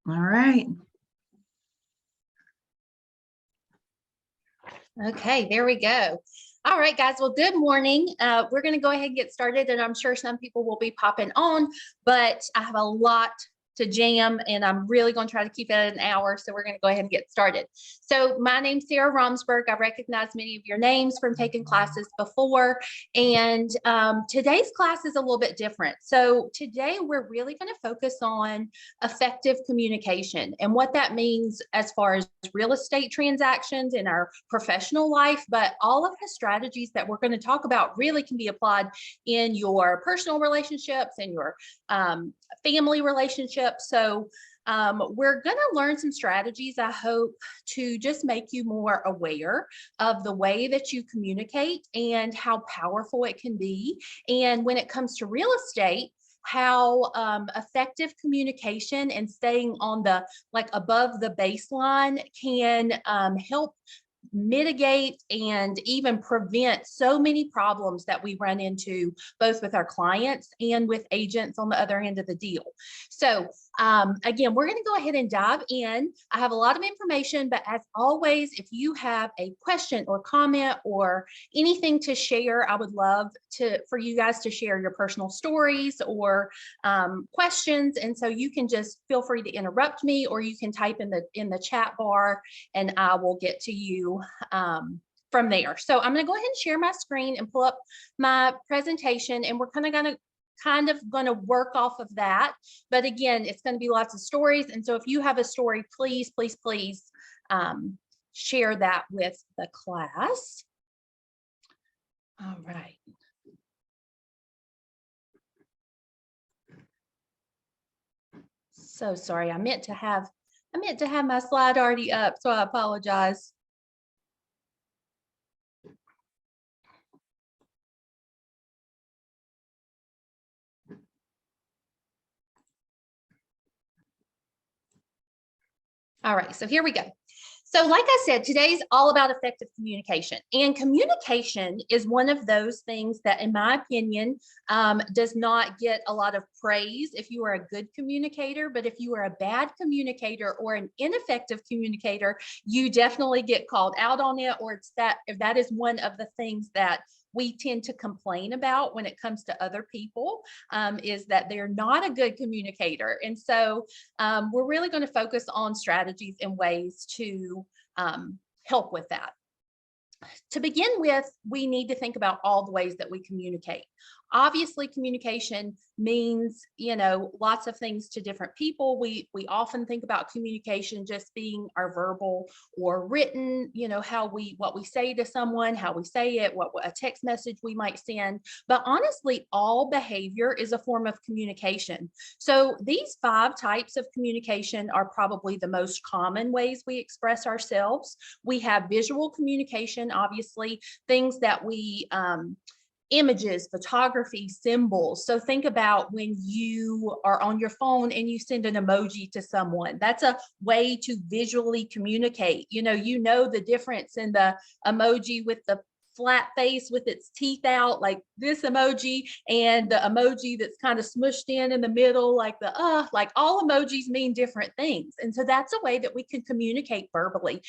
All right. Okay, there we go. All right, guys. Well, good morning. We're going to go ahead and get started, and I'm sure some people will be popping on, but I have a lot to jam, and I'm really going to try to keep it at an hour. So we're going to go ahead and get started. So my name's Sarah Romesburg. I recognize many of your names from taking classes before, and today's class is a little bit different. So today we're really going to focus on effective communication and what that means as far as real estate transactions in our professional life, but all of the strategies that we're going to talk about really can be applied in your personal relationships and your family relationships. So we're going to learn some strategies, I hope, to just make you more aware of the way that you communicate and how powerful it can be. And when it comes to real estate, how effective communication and staying on the above the baseline can help mitigate and even prevent so many problems that we run into both with our clients and with agents on the other end of the deal. So again, we're going to go ahead and dive in. I have a lot of information, but as always, if you have a question or comment or anything to share, I would love for you guys to share your personal stories or questions. And so you can just feel free to interrupt me, or you can type in the chat bar and I will get to you from there. So I'm going to go ahead and share my screen and pull up my presentation, and we're kind of going to work off of that. But again, it's going to be lots of stories. And so if you have a story, please share that with the class. All right. So sorry, I meant to have my slide already up, so I apologize. All right, so here we go. So like I said, today's all about effective communication, and communication is one of those things that, in my opinion, does not get a lot of praise if you are a good communicator, but if you are a bad communicator or an ineffective communicator, you definitely get called out on it, or that is one of the things that we tend to complain about when it comes to other people, is that they're not a good communicator. And so we're really going to focus on strategies and ways to help with that. To begin with, we need to think about all the ways that we communicate. Obviously, communication means, lots of things to different people. We often think about communication just being our verbal or written, what we say to someone, how we say it, what a text message we might send. But honestly, all behavior is a form of communication. So these 5 types of communication are probably the most common ways we express ourselves. We have visual communication, obviously, things that we images, photography, symbols. So think about when you are on your phone and you send an emoji to someone. That's a way to visually communicate. You know the difference in the emoji with the flat face with its teeth out, like this emoji, and the emoji that's kind of smushed in the middle, like all emojis mean different things. And so that's a way that we can communicate verbally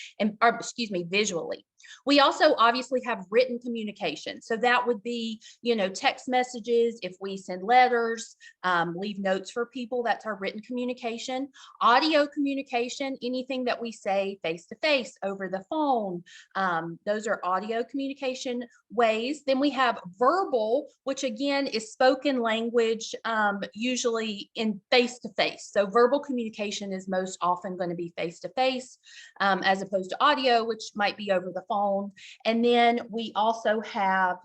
visually. We also obviously have written communication. So that would be, text messages. If we send letters, leave notes for people, that's our written communication. Audio communication, anything that we say face to face, over the phone, those are audio communication ways. Then we have verbal, which again is spoken language, usually in face to face. So verbal communication is most often going to be face to face, as opposed to audio, which might be over the phone. And then we also have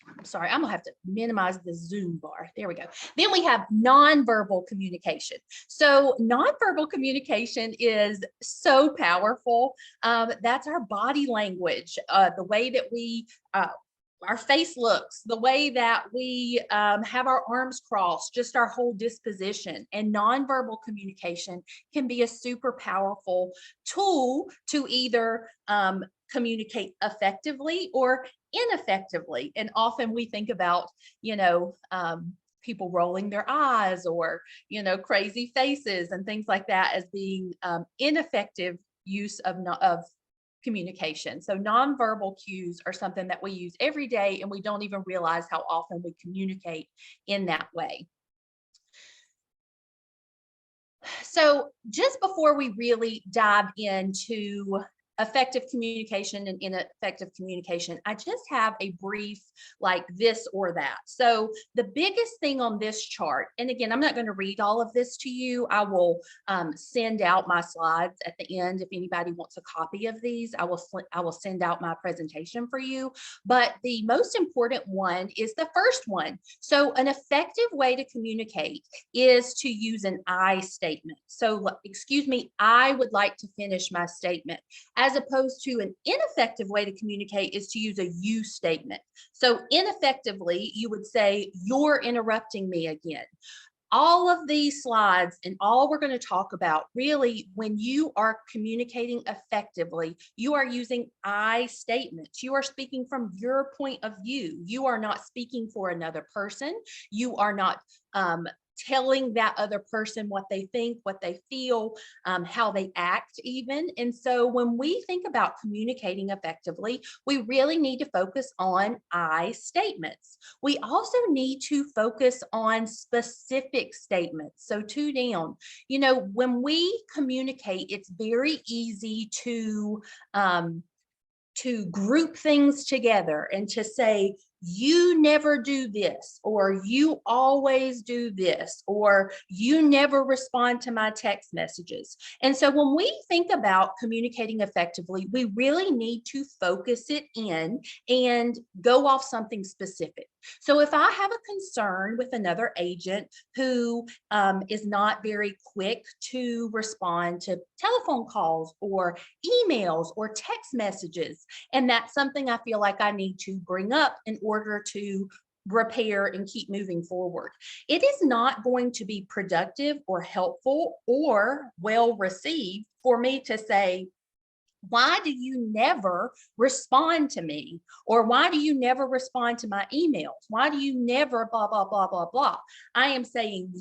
I'm sorry, I'm gonna have to minimize the Zoom bar. There we go. Then we have nonverbal communication. So nonverbal communication is so powerful. That's our body language, the way that we our face looks, the way that we have our arms crossed, just our whole disposition. And nonverbal communication can be a super powerful tool to either communicate effectively or ineffectively. And often we think about, people rolling their eyes or, crazy faces and things like that as being ineffective use of communication. So nonverbal cues are something that we use every day, and we don't even realize how often we communicate in that way. So just before we really dive into effective communication and ineffective communication, I just have a brief like this or that. So the biggest thing on this chart, and again, I'm not going to read all of this to you. I will send out my slides at the end. If anybody wants a copy of these, I will send out my presentation for you. But the most important one is the first one. So an effective way to communicate is to use an I statement. So excuse me, I would like to finish my statement. As opposed to an ineffective way to communicate is to use a you statement. So ineffectively, you would say, you're interrupting me again. All of these slides and all we're going to talk about really, when you are communicating effectively, you are using I statements. You are speaking from your point of view. You are not speaking for another person. You are not telling that other person what they think, what they feel, how they act even. And so when we think about communicating effectively, we really need to focus on I statements. We also need to focus on specific statements. So two down, when we communicate, it's very easy to group things together and to say, you never do this, or you always do this, or you never respond to my text messages. And so when we think about communicating effectively, we really need to focus it in and go off something specific. So if I have a concern with another agent who is not very quick to respond to telephone calls or emails or text messages, and that's something I feel like I need to bring up in order to repair and keep moving forward, it is not going to be productive or helpful or well received for me to say, why do you never respond to me? Or why do you never respond to my emails? Why do you never blah, blah, blah, blah, blah? I am saying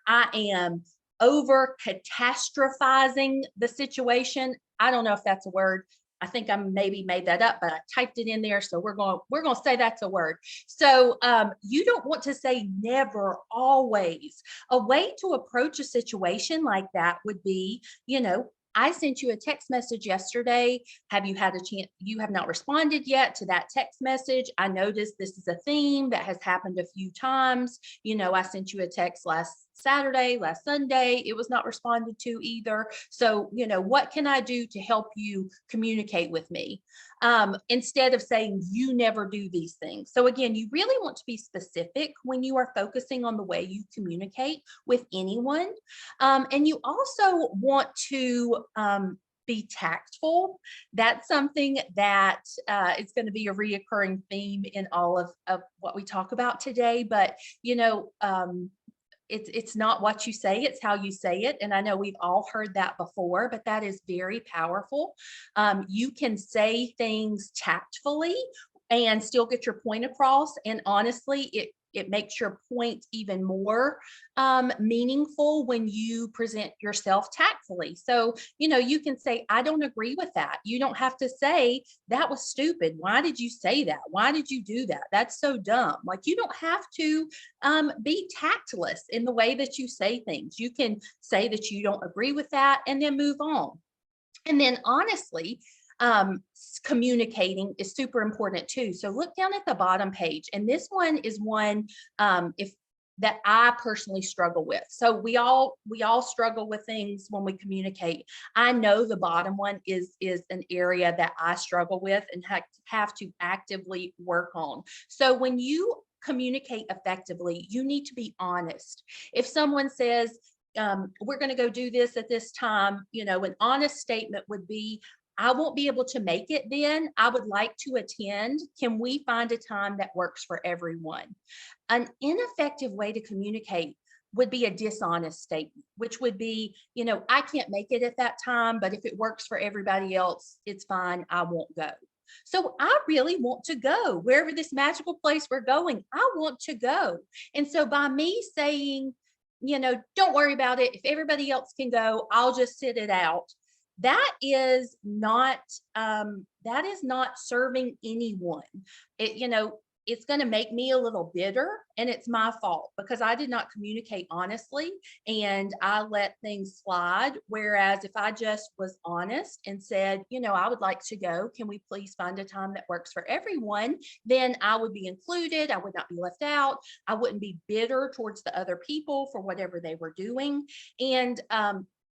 I am over catastrophizing the situation. I don't know if that's a word. I think I maybe made that up, but I typed it in there. So we're going to say that's a word. So you don't want to say never, always. A way to approach a situation like that would be, I sent you a text message yesterday. Have you had a chance? You have not responded yet to that text message. I noticed this is a theme that has happened a few times. I sent you a text last Saturday, last Sunday, it was not responded to either. So, what can I do to help you communicate with me? Instead of saying you never do these things. So again, you really want to be specific when you are focusing on the way you communicate with anyone. And you also want to be tactful. That's something that is going to be a reoccurring theme in all of what we talk about today. But, it's not what you say, it's how you say it. And I know we've all heard that before, but that is very powerful. You can say things tactfully and still get your point across. And honestly, it makes your point even more meaningful when you present yourself tactfully. So, you can say, I don't agree with that. You don't have to say, that was stupid. Why did you say that? Why did you do that? That's so dumb. Like, you don't have to be tactless in the way that you say things. You can say that you don't agree with that and then move on. And then honestly, communicating is super important too. So look down at the bottom page, and this one is one that I personally struggle with. So we all struggle with things when we communicate. I know the bottom one is an area that I struggle with and have to actively work on. So when you communicate effectively, you need to be honest. If someone says, we're going to go do this at this time, an honest statement would be, I won't be able to make it then. I would like to attend. Can we find a time that works for everyone? An ineffective way to communicate would be a dishonest statement, which would be, I can't make it at that time, but if it works for everybody else, it's fine. I won't go. So I really want to go wherever this magical place we're going. I want to go. And so by me saying, don't worry about it. If everybody else can go, I'll just sit it out. That is not serving anyone. It's going to make me a little bitter, and it's my fault because I did not communicate honestly and I let things slide. Whereas if I just was honest and said, I would like to go, can we please find a time that works for everyone? Then I would be included. I would not be left out. I wouldn't be bitter towards the other people for whatever they were doing. And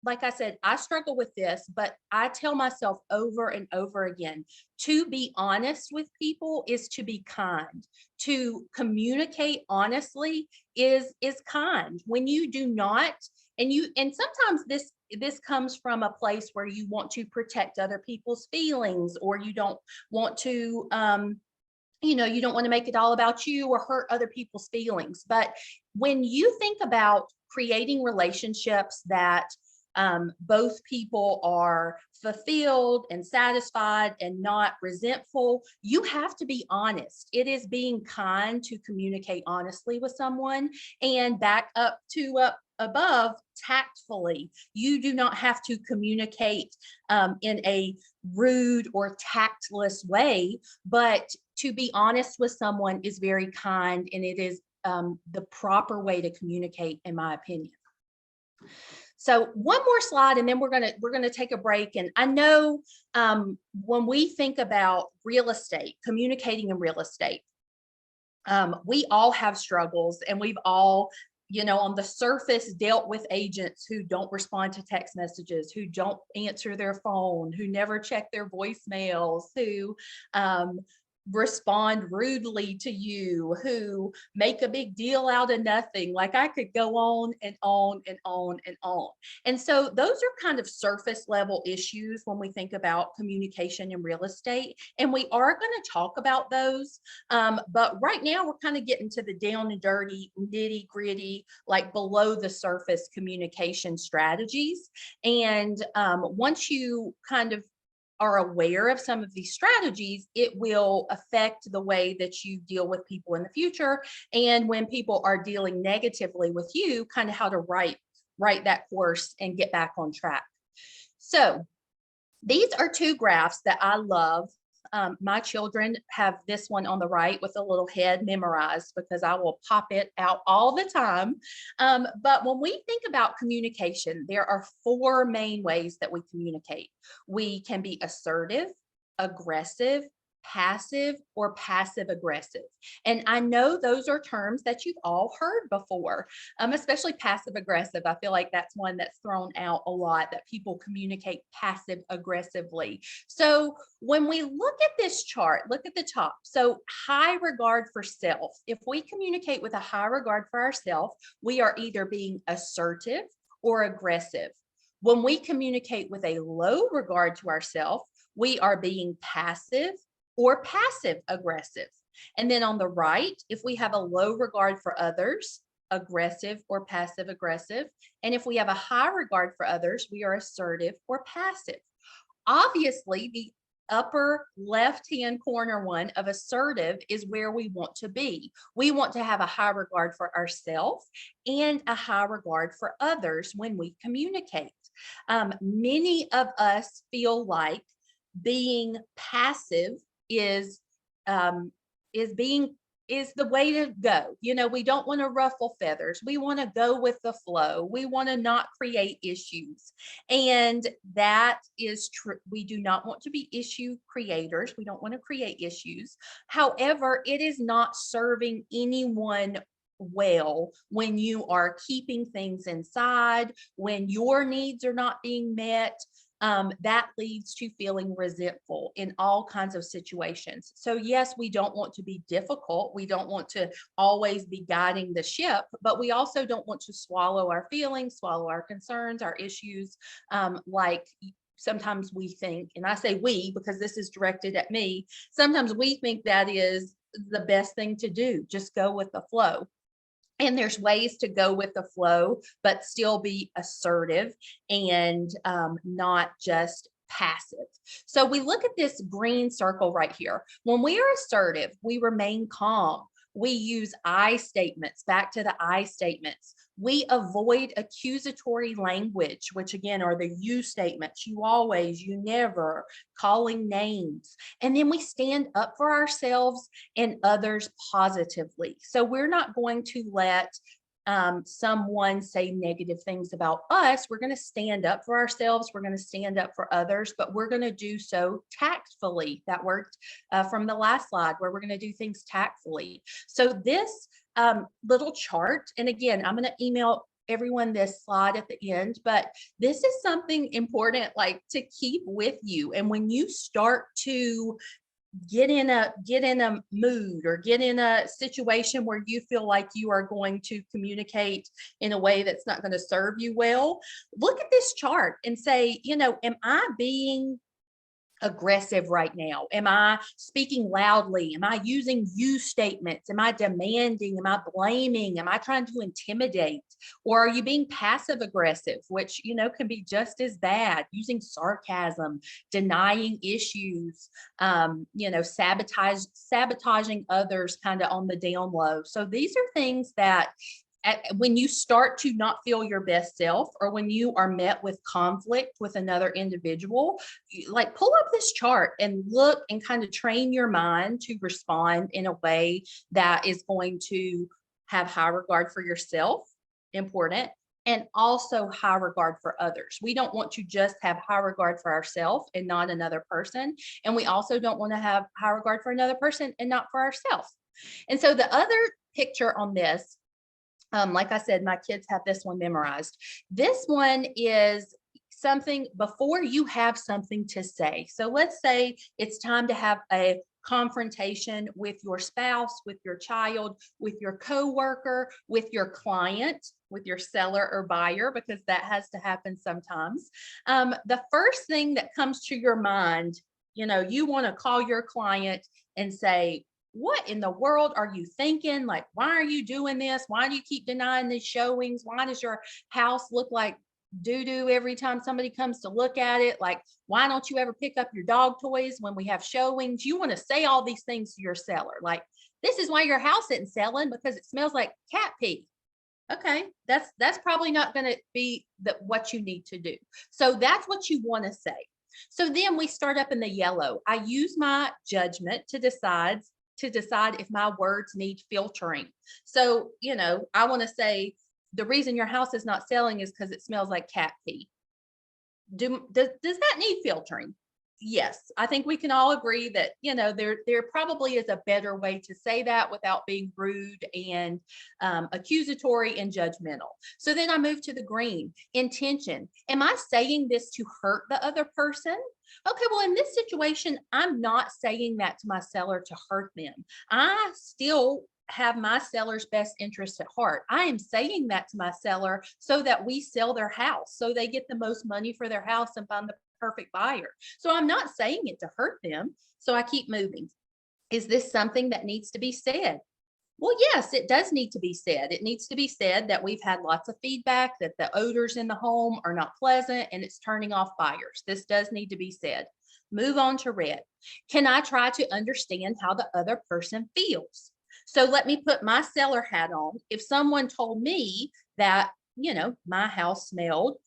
like I said, I struggle with this, but I tell myself over and over again, to be honest with people is to be kind. To communicate honestly is kind. When you do not, and sometimes this comes from a place where you want to protect other people's feelings, or you don't want to you don't want to make it all about you or hurt other people's feelings. But when you think about creating relationships that both people are fulfilled and satisfied and not resentful, you have to be honest. It is being kind to communicate honestly with someone, and back up above tactfully. You do not have to communicate in a rude or tactless way, but to be honest with someone is very kind, and it is the proper way to communicate, in my opinion. So one more slide, and then we're gonna take a break. And I know when we think about real estate, communicating in real estate, we all have struggles, and we've all, on the surface, dealt with agents who don't respond to text messages, who don't answer their phone, who never check their voicemails, who respond rudely to you, who make a big deal out of nothing. Like, I could go on and on and on and on. And so those are kind of surface level issues when we think about communication in real estate. And we are going to talk about those. But right now we're kind of getting to the down and dirty, nitty gritty, like below the surface communication strategies. And once you kind of are aware of some of these strategies, it will affect the way that you deal with people in the future. And when people are dealing negatively with you, kind of how to right that course and get back on track. So these are two graphs that I love. My children have this one on the right with a little head memorized because I will pop it out all the time. But when we think about communication, there are four main ways that we communicate. We can be assertive, aggressive, passive, or passive aggressive. And I know those are terms that you've all heard before, especially passive aggressive. I feel like that's one that's thrown out a lot, that people communicate passive aggressively. So when we look at this chart, look at the top. So high regard for self. If we communicate with a high regard for ourselves, we are either being assertive or aggressive. When we communicate with a low regard to ourselves, we are being passive or passive aggressive. And then on the right, if we have a low regard for others, aggressive or passive aggressive. And if we have a high regard for others, we are assertive or passive. Obviously, the upper left-hand corner one of assertive is where we want to be. We want to have a high regard for ourselves and a high regard for others when we communicate. Many of us feel like being passive is the way to go. We don't want to ruffle feathers. We want to go with the flow. We want to not create issues. And that is true. We do not want to be issue creators. We don't want to create issues. However, it is not serving anyone well when you are keeping things inside, when your needs are not being met. That leads to feeling resentful in all kinds of situations. So yes, we don't want to be difficult. We don't want to always be guiding the ship, but we also don't want to swallow our feelings, swallow our concerns, our issues. Like sometimes we think, and I say we because this is directed at me, sometimes we think that is the best thing to do, just go with the flow. And there's ways to go with the flow, but still be assertive and not just passive. So we look at this green circle right here. When we are assertive, we remain calm. We use I statements, back to the I statements. We avoid accusatory language, which again are the you statements. You always, you never, calling names. And then we stand up for ourselves and others positively. So we're not going to let someone say negative things about us. We're going to stand up for ourselves. We're going to stand up for others, but we're going to do so tactfully. That worked from the last slide, where we're going to do things tactfully. So this little chart, and again, I'm going to email everyone this slide at the end, but this is something important, like to keep with you. And when you start to get in a mood or get in a situation where you feel like you are going to communicate in a way that's not going to serve you well, look at this chart and say, am I being aggressive right now? Am I speaking loudly? Am I using you statements? Am I demanding? Am I blaming? Am I trying to intimidate? Or are you being passive aggressive, which, can be just as bad, using sarcasm, denying issues, sabotaging others kind of on the down low. So these are things that when you start to not feel your best self, or when you are met with conflict with another individual, like pull up this chart and look and kind of train your mind to respond in a way that is going to have high regard for yourself, important, and also high regard for others. We don't want to just have high regard for ourselves and not another person. And we also don't want to have high regard for another person and not for ourselves. And so the other picture on this, like I said, my kids have this one memorized. This one is something before you have something to say. So let's say it's time to have a confrontation with your spouse, with your child, with your coworker, with your client, with your seller or buyer, because that has to happen sometimes. The first thing that comes to your mind, you want to call your client and say, what in the world are you thinking? Like, why are you doing this? Why do you keep denying these showings? Why does your house look like doo-doo every time somebody comes to look at it? Like, why don't you ever pick up your dog toys when we have showings? You want to say all these things to your seller. Like, this is why your house isn't selling, because it smells like cat pee. Okay, that's probably not going to be what you need to do. So that's what you want to say. So then we start up in the yellow. I use my judgment to decide if my words need filtering. So, I want to say the reason your house is not selling is because it smells like cat pee. Does that need filtering? Yes, I think we can all agree that, there probably is a better way to say that without being rude and accusatory and judgmental. So then I move to the green, intention. Am I saying this to hurt the other person? Okay, well, in this situation, I'm not saying that to my seller to hurt them. I still have my seller's best interest at heart. I am saying that to my seller so that we sell their house, so they get the most money for their house and find the perfect buyer. So I'm not saying it to hurt them. So I keep moving. Is this something that needs to be said? Well, yes, it does need to be said. It needs to be said that we've had lots of feedback that the odors in the home are not pleasant and it's turning off buyers. This does need to be said. Move on to red. Can I try to understand how the other person feels? So let me put my seller hat on. If someone told me that, my house smelled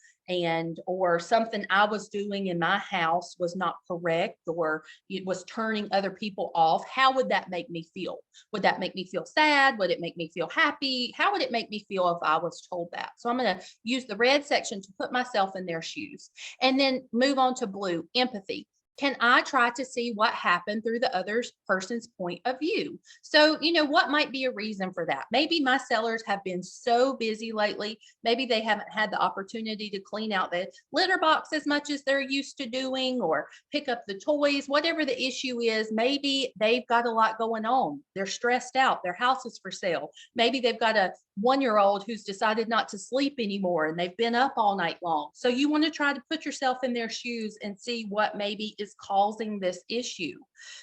or something I was doing in my house was not correct, or it was turning other people off, how would that make me feel? Would that make me feel sad? Would it make me feel happy? How would it make me feel if I was told that? So I'm going to use the red section to put myself in their shoes, and then move on to blue, empathy. Can I try to see what happened through the other person's point of view? So, what might be a reason for that? Maybe my sellers have been so busy lately. Maybe they haven't had the opportunity to clean out the litter box as much as they're used to doing, or pick up the toys, whatever the issue is. Maybe they've got a lot going on. They're stressed out. Their house is for sale. Maybe they've got a 1-year-old who's decided not to sleep anymore and they've been up all night long. So you want to try to put yourself in their shoes and see what maybe is causing this issue.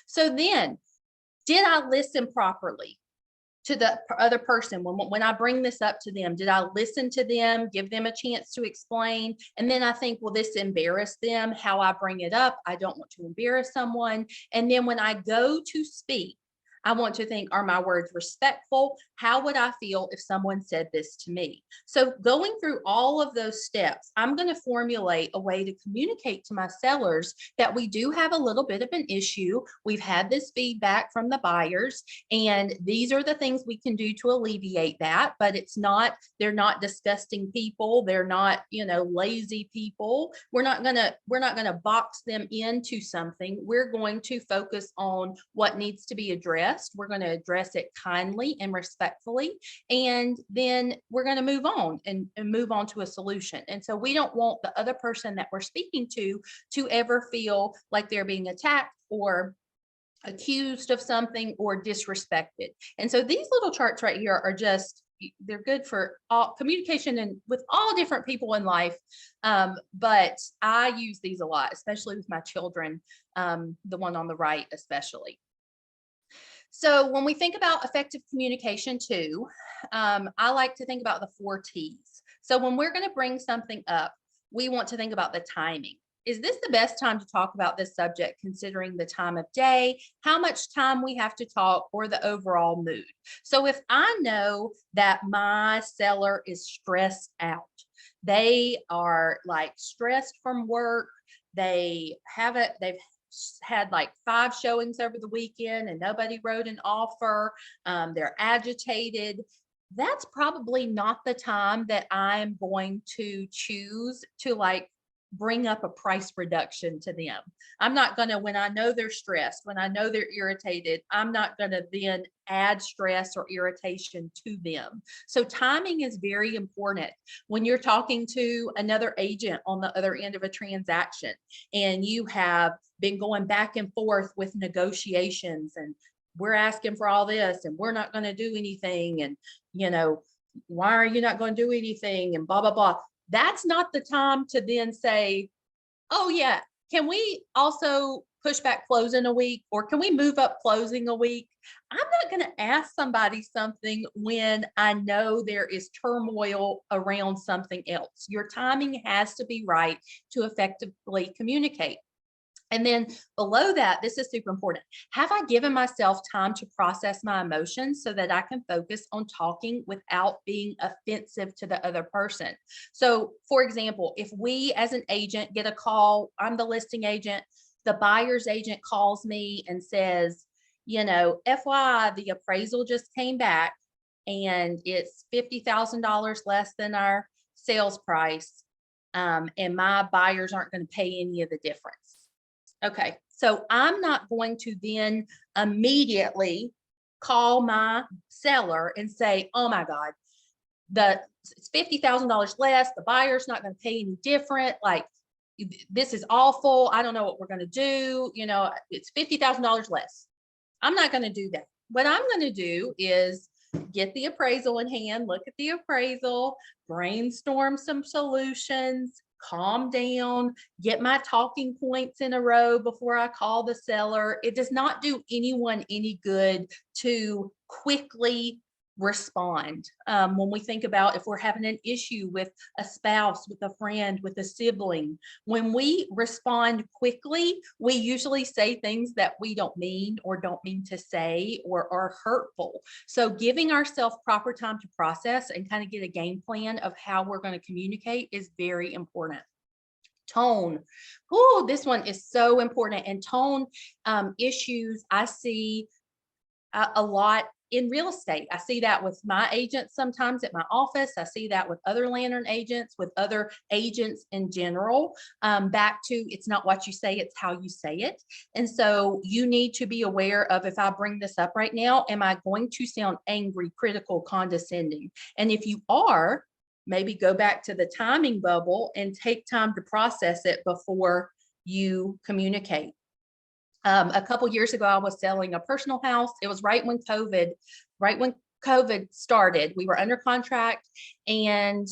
So then, did I listen properly to the other person, when I bring this up to them, did I listen to them, give them a chance to explain? And then I think, will this embarrass them? How I bring it up, I don't want to embarrass someone. And then when I go to speak, I want to think, are my words respectful? How would I feel if someone said this to me? So going through all of those steps, I'm going to formulate a way to communicate to my sellers that we do have a little bit of an issue. We've had this feedback from the buyers, and these are the things we can do to alleviate that. But it's not, they're not disgusting people. They're not, lazy people. We're not gonna box them into something. We're going to focus on what needs to be addressed. We're going to address it kindly and respectfully, and then we're going to move on and move on to a solution. And so we don't want the other person that we're speaking to ever feel like they're being attacked or accused of something or disrespected. And so these little charts right here are just, they're good for all communication and with all different people in life. But I use these a lot, especially with my children, the one on the right especially. So when we think about effective communication too, I like to think about the 4 T's. So when we're going to bring something up, we want to think about the timing. Is this the best time to talk about this subject considering the time of day, how much time we have to talk, or the overall mood? So if I know that my seller is stressed out, they are like stressed from work, they've had like 5 showings over the weekend and nobody wrote an offer, they're agitated, that's probably not the time that I'm going to choose to like bring up a price reduction to them. I'm not going to, when I know they're stressed, when I know they're irritated, I'm not going to then add stress or irritation to them. So timing is very important when you're talking to another agent on the other end of a transaction and you have been going back and forth with negotiations and we're asking for all this and we're not going to do anything, and why are you not going to do anything, and blah blah blah. That's not the time to then say, oh yeah, can we also push back closing a week, or can we move up closing a week? I'm not going to ask somebody something when I know there is turmoil around something else. Your timing has to be right to effectively communicate. And then below that, this is super important. Have I given myself time to process my emotions so that I can focus on talking without being offensive to the other person? So for example, if we as an agent get a call, I'm the listing agent, the buyer's agent calls me and says, FYI, the appraisal just came back and it's $50,000 less than our sales price. And my buyers aren't going to pay any of the difference. Okay, so I'm not going to then immediately call my seller and say, oh my God, it's $50,000 less, the buyer's not going to pay any different. Like, this is awful. I don't know what we're going to do. It's $50,000 less. I'm not going to do that. What I'm going to do is get the appraisal in hand, look at the appraisal, brainstorm some solutions, calm down, get my talking points in a row before I call the seller. It does not do anyone any good to quickly respond. When we think about if we're having an issue with a spouse, with a friend, with a sibling, when we respond quickly, we usually say things that we don't mean or don't mean to say or are hurtful. So giving ourselves proper time to process and kind of get a game plan of how we're going to communicate is very important. Tone. Oh, this one is so important. And tone issues I see a lot in real estate. I see that with my agents sometimes at my office. I see that with other lantern agents, with other agents in general. Back to, it's not what you say, it's how you say it. And so you need to be aware of, if I bring this up right now, am I going to sound angry, critical, condescending? And if you are, maybe go back to the timing bubble and take time to process it before you communicate. A couple years ago, I was selling a personal house. It was right when COVID started. We were under contract, and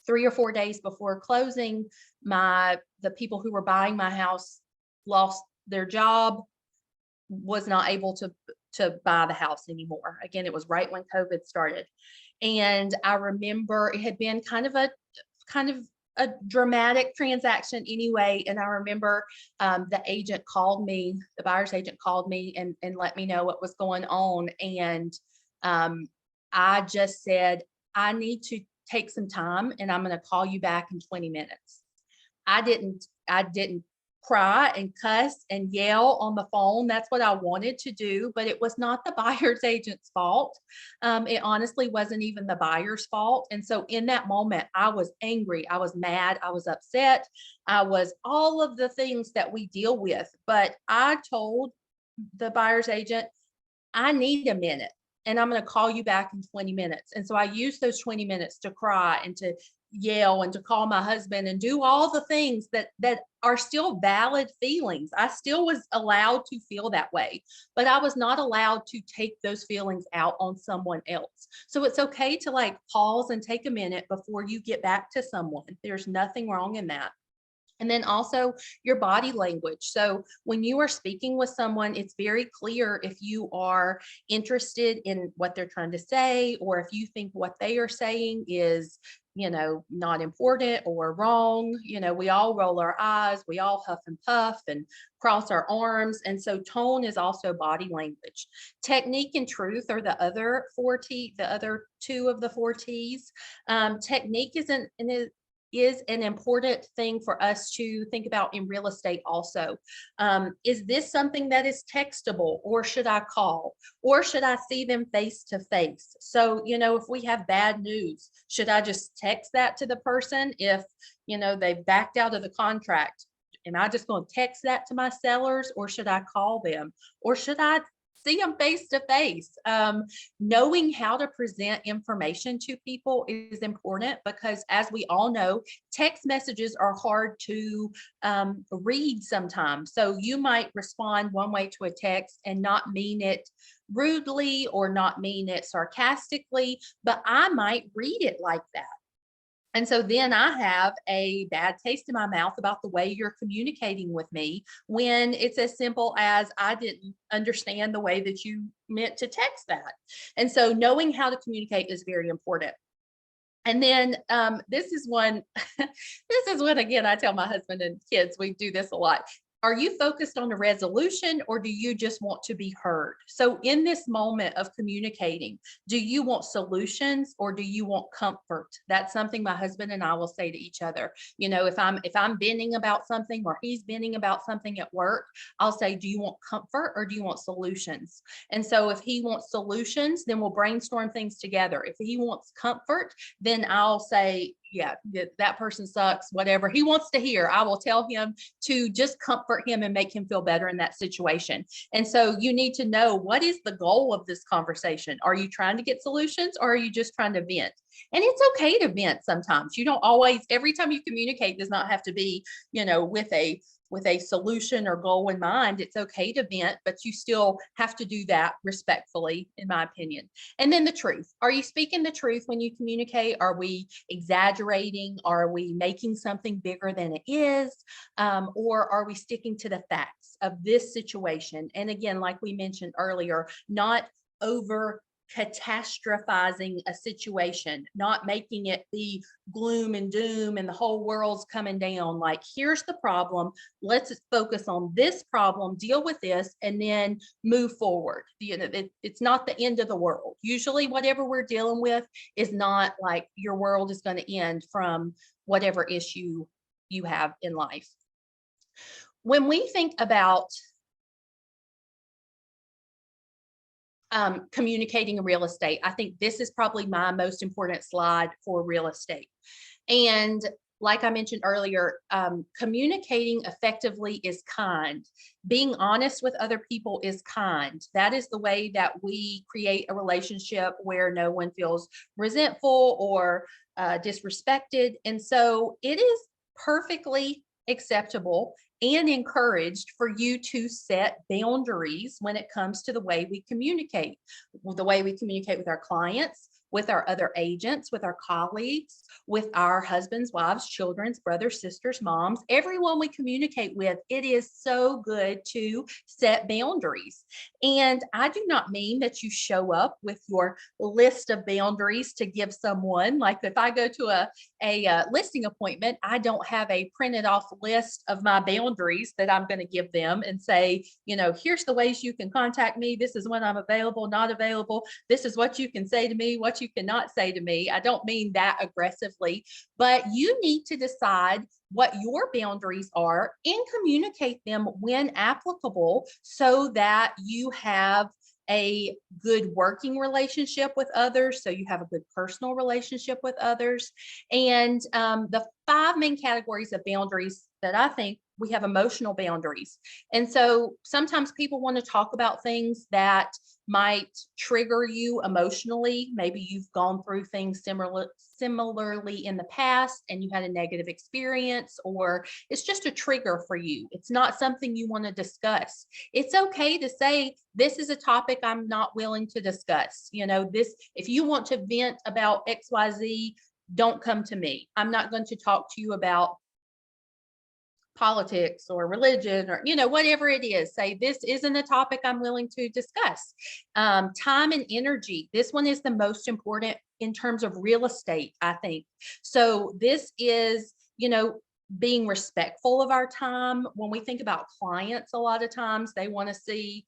3 or 4 days before closing, the people who were buying my house lost their job, was not able to buy the house anymore. Again, it was right when COVID started. And I remember it had been kind of a dramatic transaction anyway. And I remember the agent called me, the buyer's agent called me and let me know what was going on. And I just said, I need to take some time and I'm going to call you back in 20 minutes. I didn't cry and cuss and yell on the phone. That's what I wanted to do, but it was not the buyer's agent's fault. It honestly wasn't even the buyer's fault. And so in that moment, I was angry, I was mad, I was upset, I was all of the things that we deal with. But I told the buyer's agent, I need a minute and I'm going to call you back in 20 minutes. And so I used those 20 minutes to cry and to yell and to call my husband and do all the things that are still valid feelings. I still was allowed to feel that way, but I was not allowed to take those feelings out on someone else. So it's okay to like pause and take a minute before you get back to someone. There's nothing wrong in that. And then also your body language. So when you are speaking with someone, it's very clear if you are interested in what they're trying to say, or if you think what they are saying is, not important or wrong. We all roll our eyes, we all huff and puff and cross our arms. And so tone is also body language. Technique and truth are the other two of the 4 T's. Technique is an important thing for us to think about in real estate also. Is this something that is textable, or should I call, or should I see them face to face? So, if we have bad news, should I just text that to the person? If, they backed out of the contract, am I just going to text that to my sellers, or should I call them, or should I see them face to face? Knowing how to present information to people is important, because as we all know, text messages are hard to read sometimes. So you might respond one way to a text and not mean it rudely or not mean it sarcastically, but I might read it like that. And so then I have a bad taste in my mouth about the way you're communicating with me, when it's as simple as I didn't understand the way that you meant to text that. And so knowing how to communicate is very important. And then this is one, again, I tell my husband and kids, we do this a lot. Are you focused on a resolution, or do you just want to be heard? So in this moment of communicating, do you want solutions, or do you want comfort? That's something my husband and I will say to each other. If I'm venting about something, or he's venting about something at work, I'll say, do you want comfort, or do you want solutions? And so if he wants solutions, then we'll brainstorm things together. If he wants comfort, then I'll say, yeah, that person sucks, whatever he wants to hear. I will tell him to just comfort him and make him feel better in that situation. And so you need to know, what is the goal of this conversation? Are you trying to get solutions, or are you just trying to vent? And it's okay to vent sometimes. You don't always, every time you communicate does not have to be, with a solution or goal in mind. It's okay to vent, but you still have to do that respectfully, in my opinion. And then the truth. Are you speaking the truth when you communicate? Are we exaggerating? Are we making something bigger than it is? Or are we sticking to the facts of this situation? And again, like we mentioned earlier, not over catastrophizing a situation, not making it be gloom and doom and the whole world's coming down. Like, here's the problem, let's focus on this problem, deal with this, and then move forward. It's not the end of the world. Usually whatever we're dealing with is not like your world is going to end from whatever issue you have in life. When we think about communicating in real estate, I think this is probably my most important slide for real estate. And like I mentioned earlier, communicating effectively is kind. Being honest with other people is kind. That is the way that we create a relationship where no one feels resentful or disrespected. And so it is perfectly acceptable and encouraged for you to set boundaries when it comes to the way we communicate with our clients, with our other agents, with our colleagues, with our husbands, wives, children's, brothers, sisters, moms, everyone we communicate with. It is so good to set boundaries. And I do not mean that you show up with your list of boundaries to give someone. Like if I go to a listing appointment, I don't have a printed off list of my boundaries that I'm going to give them and say, here's the ways you can contact me. This is when I'm available, not available. This is what you can say to me, what you cannot say to me. I don't mean that aggressively, but you need to decide what your boundaries are and communicate them when applicable so that you have a good working relationship with others, so you have a good personal relationship with others. And the 5 main categories of boundaries that I think we have: emotional boundaries. And so sometimes people want to talk about things that might trigger you emotionally. Maybe you've gone through things similarly in the past and you had a negative experience, or it's just a trigger for you. It's not something you want to discuss. It's okay to say, this is a topic I'm not willing to discuss. If you want to vent about XYZ, don't come to me. I'm not going to talk to you about politics or religion or whatever it is. Say, this isn't a topic I'm willing to discuss. Time and energy, this one is the most important in terms of real estate, I think. So this is being respectful of our time. When we think about clients, a lot of times they want to see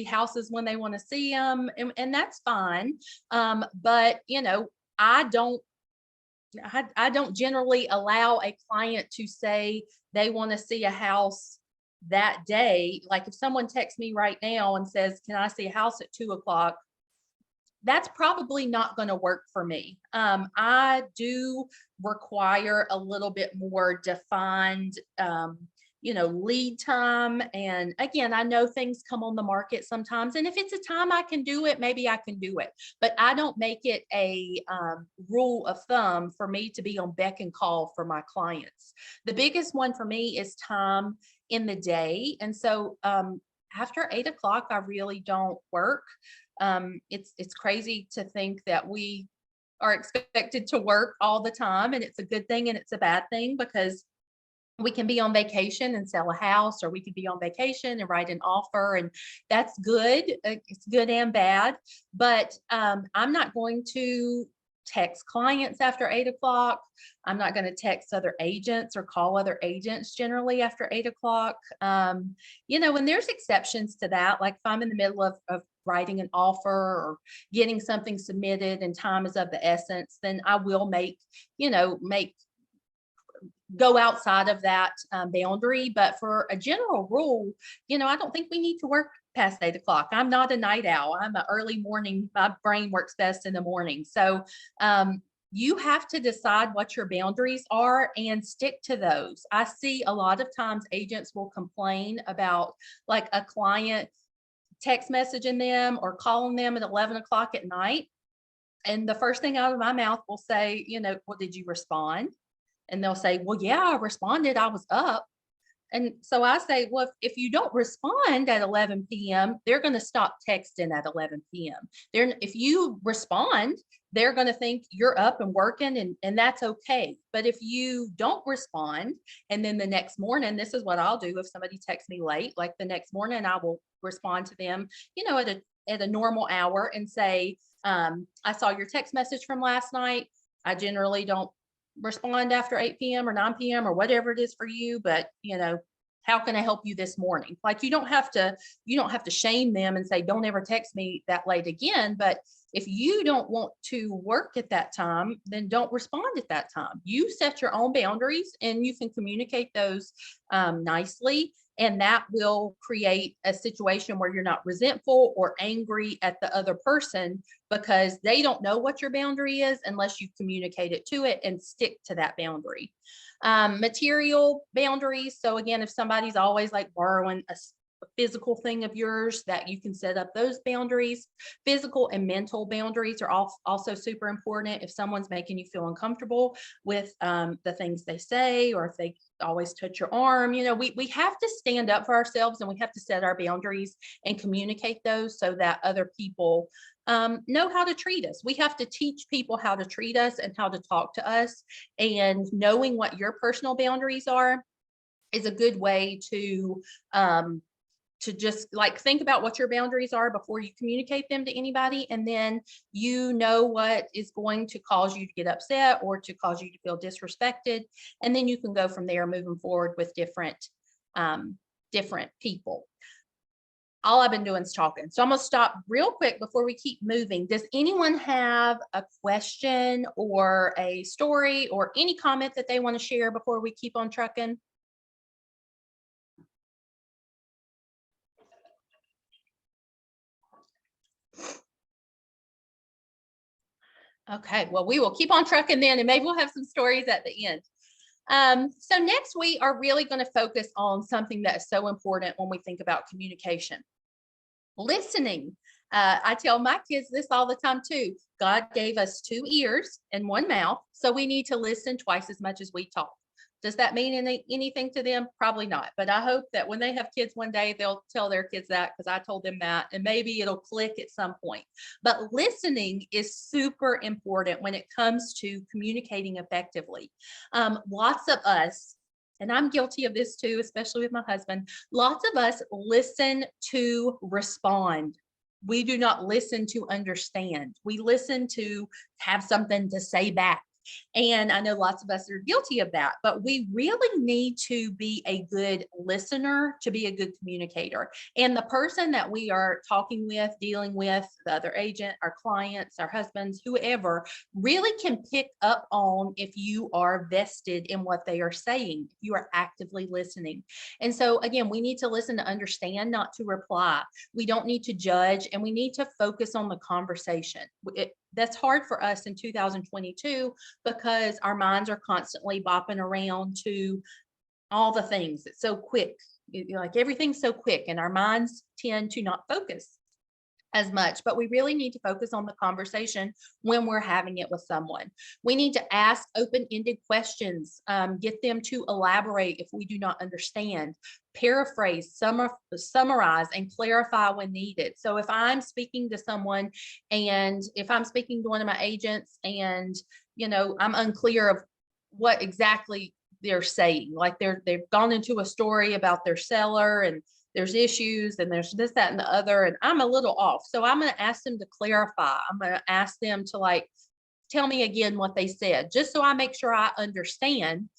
houses when they want to see them, and that's fine. But I don't generally allow a client to say they want to see a house that day. Like if someone texts me right now and says, can I see a house at 2:00? That's probably not going to work for me. I do require a little bit more defined, lead time. And again, I know things come on the market sometimes. And if it's a time I can do it, maybe I can do it. But I don't make it a rule of thumb for me to be on beck and call for my clients. The biggest one for me is time in the day. And so after 8:00, I really don't work. It's crazy to think that we are expected to work all the time, and it's a good thing and it's a bad thing, because we can be on vacation and sell a house, or we could be on vacation and write an offer, and that's good. It's good and bad. But I'm not going to text clients after 8:00. I'm not going to text other agents or call other agents generally after 8:00. And there's exceptions to that. Like if I'm in the middle of writing an offer or getting something submitted and time is of the essence, then I will make go outside of that boundary. But for a general rule, I don't think we need to work past 8:00. I'm not a night owl. I'm an early morning. My brain works best in the morning. So you have to decide what your boundaries are and stick to those. I see a lot of times agents will complain about like a client text messaging them or calling them at 11:00 at night. And the first thing out of my mouth will say, well, did you respond? And they'll say, well, yeah, I responded. I was up. And so I say, well, if you don't respond at 11 p.m., they're going to stop texting at 11 p.m. If you respond, they're going to think you're up and working, and that's okay. But if you don't respond, and then the next morning, this is what I'll do if somebody texts me late, like the next morning, I will respond to them, at a normal hour and say, I saw your text message from last night. I generally don't respond after 8 p.m. or 9 p.m. or whatever it is for you, but how can I help you this morning? Like you don't have to shame them and say, don't ever text me that late again. But if you don't want to work at that time, then don't respond at that time. You set your own boundaries and you can communicate those nicely. And that will create a situation where you're not resentful or angry at the other person, because they don't know what your boundary is unless you communicate it to it and stick to that boundary. Material boundaries. So again, if somebody's always like borrowing physical thing of yours, that you can set up those boundaries. Physical and mental boundaries are also super important. If someone's making you feel uncomfortable with the things they say, or if they always touch your arm, we have to stand up for ourselves, and we have to set our boundaries and communicate those so that other people know how to treat us. We have to teach people how to treat us and how to talk to us, and knowing what your personal boundaries are is a good way to just like think about what your boundaries are before you communicate them to anybody. And then what is going to cause you to get upset or to cause you to feel disrespected. And then you can go from there moving forward with different people. All I've been doing is talking. So I'm going to stop real quick before we keep moving. Does anyone have a question or a story or any comment that they want to share before we keep on trucking? Okay, well, we will keep on trucking then, and maybe we'll have some stories at the end. So next, we are really going to focus on something that is so important when we think about communication. Listening. I tell my kids this all the time too. God gave us 2 ears and 1 mouth, so we need to listen twice as much as we talk. Does that mean anything to them? Probably not. But I hope that when they have kids one day, they'll tell their kids that, because I told them that, and maybe it'll click at some point. But listening is super important when it comes to communicating effectively. Lots of us, and I'm guilty of this too, especially with my husband, lots of us listen to respond. We do not listen to understand. We listen to have something to say back. And I know lots of us are guilty of that, but we really need to be a good listener to be a good communicator. And the person that we are talking with, dealing with, the other agent, our clients, our husbands, whoever, really can pick up on if you are vested in what they are saying, if you are actively listening. And so again, we need to listen to understand, not to reply. We don't need to judge, and we need to focus on the conversation. That's hard for us in 2022 because our minds are constantly bopping around to all the things. It's so quick, like everything's so quick, and our minds tend to not focus as much, but we really need to focus on the conversation when we're having it with someone. We need to ask open-ended questions, get them to elaborate if we do not understand, paraphrase, summarize, and clarify when needed. So if I'm speaking to someone, and if I'm speaking to one of my agents, and I'm unclear of what exactly they're saying, like they've gone into a story about their seller, and there's issues, and there's this, that, and the other, and I'm a little off. So I'm going to ask them to clarify. I'm going to ask them to tell me again what they said, just so I make sure I understand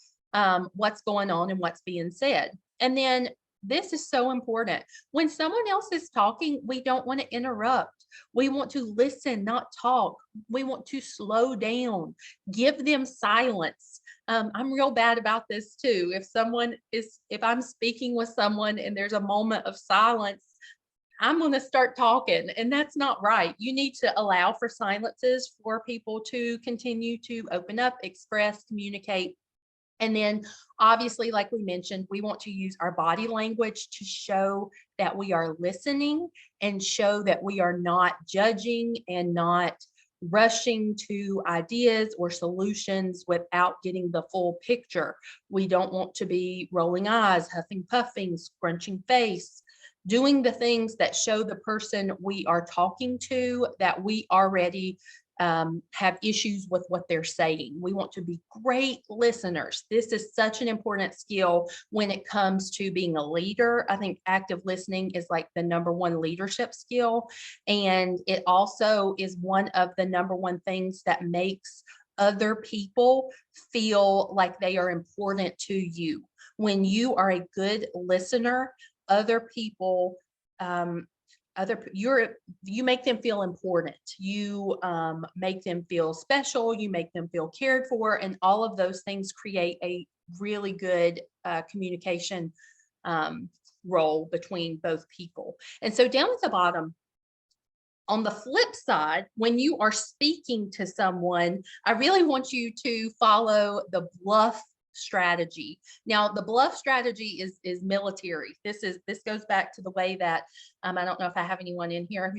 what's going on and what's being said. And then this is so important. When someone else is talking, we don't want to interrupt. We want to listen, not talk. We want to slow down, give them silence. I'm real bad about this too. If I'm speaking with someone and there's a moment of silence, I'm going to start talking, and that's not right. You need to allow for silences for people to continue to open up, express, communicate. And then obviously, like we mentioned, we want to use our body language to show that we are listening and show that we are not judging and not rushing to ideas or solutions without getting the full picture. We don't want to be rolling eyes, huffing, puffing, scrunching face, doing the things that show the person we are talking to that we already have issues with what they're saying. We want to be great listeners. This is such an important skill when it comes to being a leader. I think active listening is like the #1 leadership skill. And it also is one of the #1 things that makes other people feel like they are important to you. When you are a good listener, other people, you make them feel important. You make them feel special. You make them feel cared for, and all of those things create a really good communication role between both people. And so down at the bottom, on the flip side, when you are speaking to someone, I really want you to follow the bluff strategy. Now, the bluff strategy is military. This goes back to the way that I don't know if I have anyone in here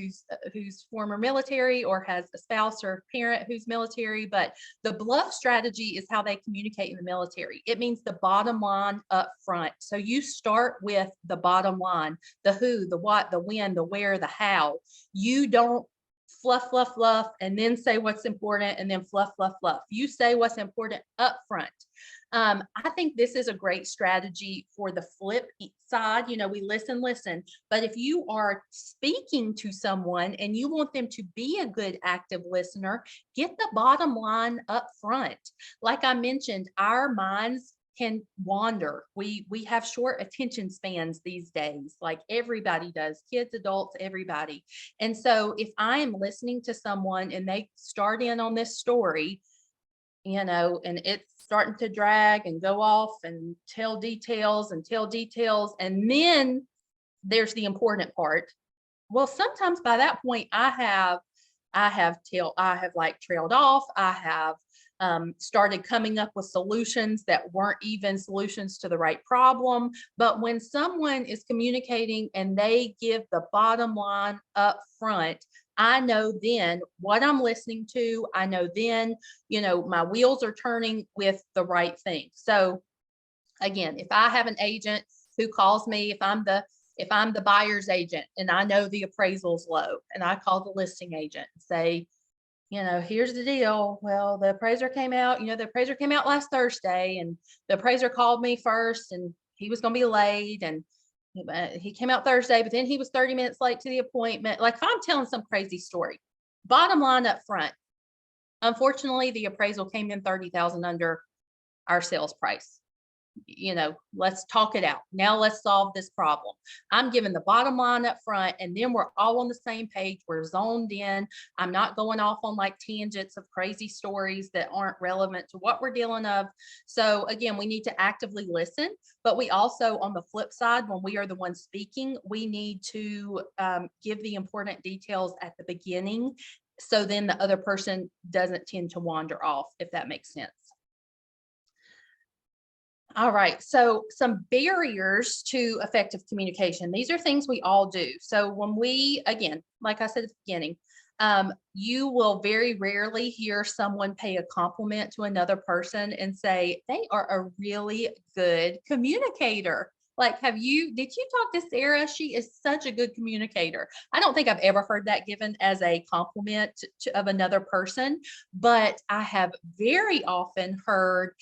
who's former military or has a spouse or parent who's military, but the bluff strategy is how they communicate in the military. It means the bottom line up front. So you start with the bottom line, the who, the what, the when, the where, the how. You don't fluff, fluff, fluff, and then say what's important and then fluff, fluff, fluff. You say what's important up front. I think this is a great strategy for the flip side. We listen, but if you are speaking to someone and you want them to be a good active listener, get the bottom line up front. Like I mentioned, our minds can wander. We have short attention spans these days, like everybody does, kids, adults, everybody. And so if I am listening to someone and they start in on this story, and it's starting to drag and go off and tell details, and then there's the important part. Well, sometimes by that point I have trailed off. I have started coming up with solutions that weren't even solutions to the right problem. But when someone is communicating and they give the bottom line up front, I know then what I'm listening to. I know then, my wheels are turning with the right thing. So again, if I have an agent who calls me, if I'm the buyer's agent and I know the appraisal's low, and I call the listing agent and say, here's the deal. Well, the appraiser came out, last Thursday, and the appraiser called me first and he was going to be late, and he came out Thursday, but then he was 30 minutes late to the appointment. Like if I'm telling some crazy story, bottom line up front, unfortunately, the appraisal came in 30,000 under our sales price. Let's talk it out. Now let's solve this problem. I'm giving the bottom line up front, and then we're all on the same page. We're zoned in. I'm not going off on like tangents of crazy stories that aren't relevant to what we're dealing of. So again, we need to actively listen, but we also, on the flip side, when we are the ones speaking, we need to give the important details at the beginning. So then the other person doesn't tend to wander off, if that makes sense. All right, so some barriers to effective communication. These are things we all do. So when we, again, like I said at the beginning, you will very rarely hear someone pay a compliment to another person and say, they are a really good communicator. Like, did you talk to Sarah? She is such a good communicator. I don't think I've ever heard that given as a compliment of another person, but I have very often heard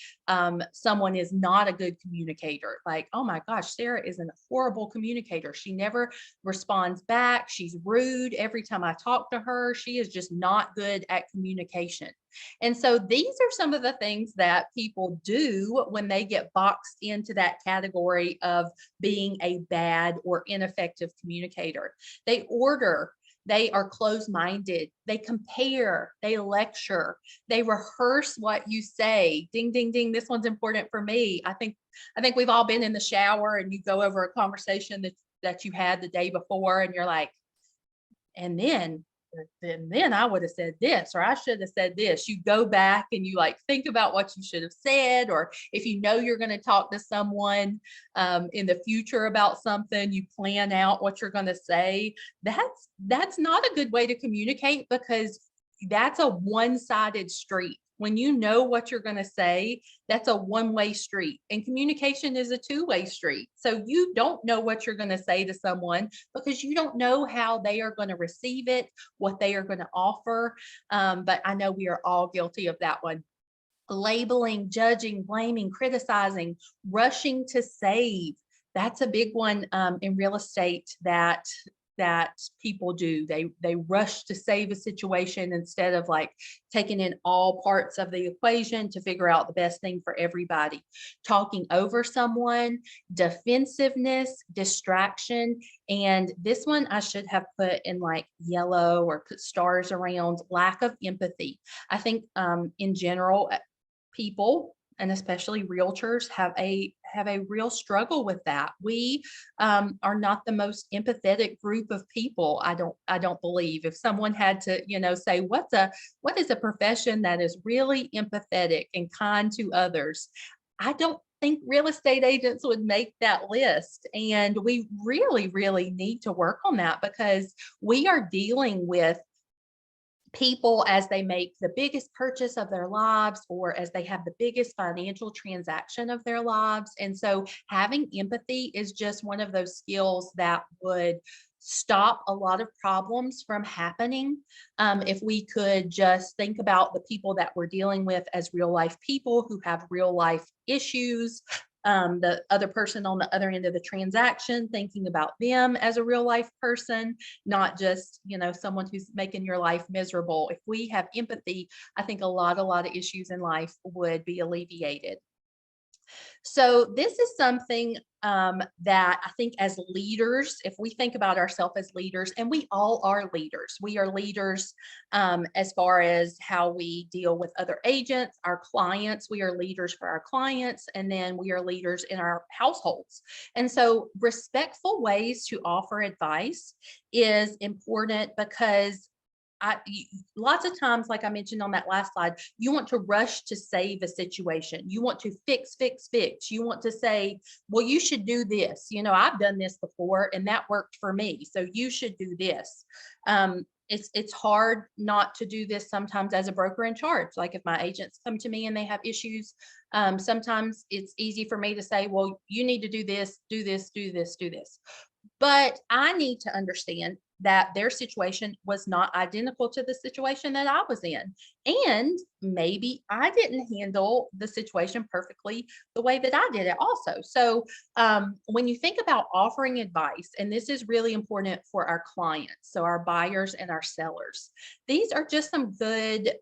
someone is not a good communicator. Like, oh my gosh, Sarah is a horrible communicator. She never responds back. She's rude every time I talk to her. She is just not good at communication. And so these are some of the things that people do when they get boxed into that category of being a bad or ineffective communicator. They are closed-minded, they compare, they lecture, they rehearse what you say. Ding, ding, ding. This one's important for me. I think we've all been in the shower and you go over a conversation that you had the day before and you're like, and then I would have said this, or I should have said this. You go back and you think about what you should have said, or if you're going to talk to someone in the future about something, you plan out what you're going to say. That's not a good way to communicate, because that's a one-sided street. When you know what you're going to say, that's a one-way street, and communication is a two-way street. So you don't know what you're going to say to someone because you don't know how they are going to receive it, what they are going to offer. But I know we are all guilty of that one. Labeling, judging, blaming, criticizing, rushing to save. That's a big one in real estate that people do. They rush to save a situation instead of taking in all parts of the equation to figure out the best thing for everybody. Talking over someone, defensiveness, distraction, and this one I should have put in yellow or put stars around, lack of empathy. I think in general, people, and especially realtors, have a real struggle with that. We are not the most empathetic group of people. I don't believe. If someone had to, say what is a profession that is really empathetic and kind to others, I don't think real estate agents would make that list. And we really, really need to work on that because we are dealing with people as they make the biggest purchase of their lives or as they have the biggest financial transaction of their lives. And so having empathy is just one of those skills that would stop a lot of problems from happening. If we could just think about the people that we're dealing with as real life people who have real life issues, the other person on the other end of the transaction, thinking about them as a real life person, not just, someone who's making your life miserable. If we have empathy, I think a lot of issues in life would be alleviated. So this is something that I think as leaders, if we think about ourselves as leaders, and we all are leaders, we are leaders as far as how we deal with other agents, our clients, we are leaders for our clients, and then we are leaders in our households. And so respectful ways to offer advice is important because lots of times, like I mentioned on that last slide, you want to rush to save a situation. You want to fix. You want to say, well, you should do this. I've done this before and that worked for me. So you should do this. It's hard not to do this sometimes as a broker in charge. Like if my agents come to me and they have issues, sometimes it's easy for me to say, well, you need to do this, do this, do this, do this. But I need to understand that their situation was not identical to the situation that I was in. And maybe I didn't handle the situation perfectly the way that I did it also. So when you think about offering advice, and this is really important for our clients, so our buyers and our sellers, these are just some good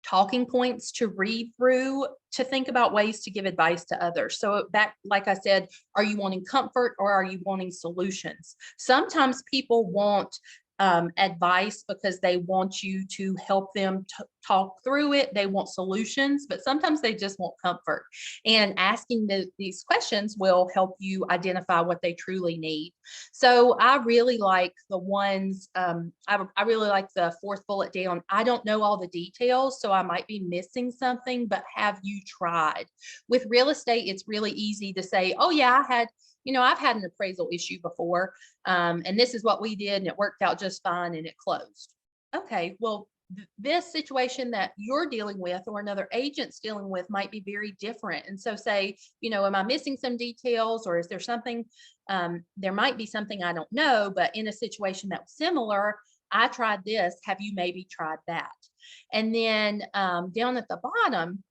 talking points to read through to think about ways to give advice to others. So back, like I said, are you wanting comfort or are you wanting solutions? Sometimes people want advice because they want you to help them talk through it. They want solutions, but sometimes they just want comfort. And asking these questions will help you identify what they truly need. So I really like the ones, I really like the fourth bullet down. I don't know all the details, so I might be missing something, but have you tried? With real estate, it's really easy to say, oh yeah, I've had an appraisal issue before, and this is what we did, and it worked out just fine, and it closed. Okay, well, this situation that you're dealing with or another agent's dealing with might be very different. And so say, am I missing some details, or is there something, there might be something I don't know, but in a situation that was similar, I tried this, have you maybe tried that? And then down at the bottom,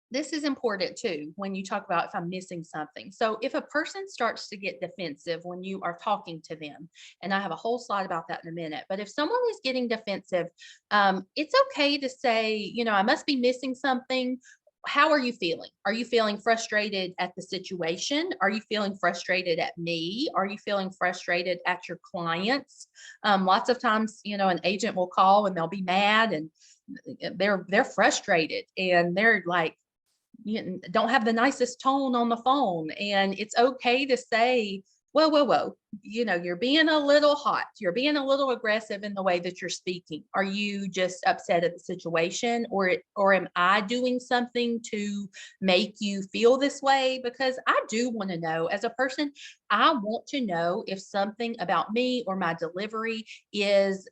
this is important too, when you talk about if I'm missing something. So if a person starts to get defensive when you are talking to them, and I have a whole slide about that in a minute, but if someone is getting defensive, it's okay to say, I must be missing something. How are you feeling? Are you feeling frustrated at the situation? Are you feeling frustrated at me? Are you feeling frustrated at your clients? Lots of times, an agent will call and they'll be mad and they're frustrated and they're like, you don't have the nicest tone on the phone. And it's okay to say, whoa, you're being a little hot. You're being a little aggressive in the way that you're speaking. Are you just upset at the situation, or am I doing something to make you feel this way? Because I do want to know, as a person, I want to know if something about me or my delivery is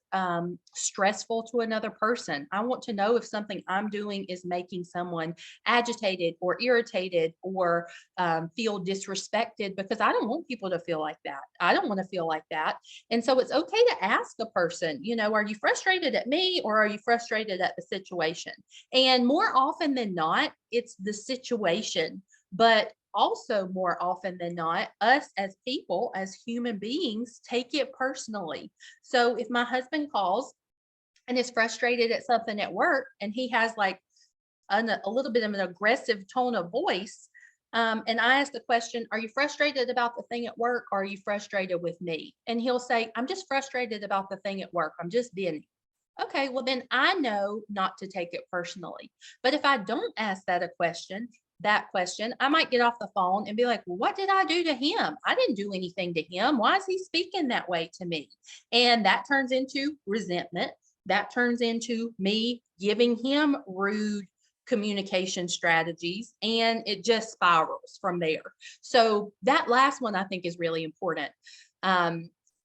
stressful to another person. I want to know if something I'm doing is making someone agitated or irritated or feel disrespected, because I don't want people to feel like that. I don't want to feel like that. And so it's okay to ask a person, are you frustrated at me or are you frustrated at the situation? And more often than not, it's the situation, but also more often than not, us as people, as human beings, take it personally. So if my husband calls and is frustrated at something at work and he has like a little bit of an aggressive tone of voice, and I ask the question, are you frustrated about the thing at work or are you frustrated with me? And he'll say, I'm just frustrated about the thing at work. I'm just venting. Okay, well, then I know not to take it personally. But if I don't ask that question, I might get off the phone and be like, well, what did I do to him? I didn't do anything to him. Why is he speaking that way to me? And that turns into resentment. That turns into me giving him rude communication strategies, and it just spirals from there. So that last one I think is really important.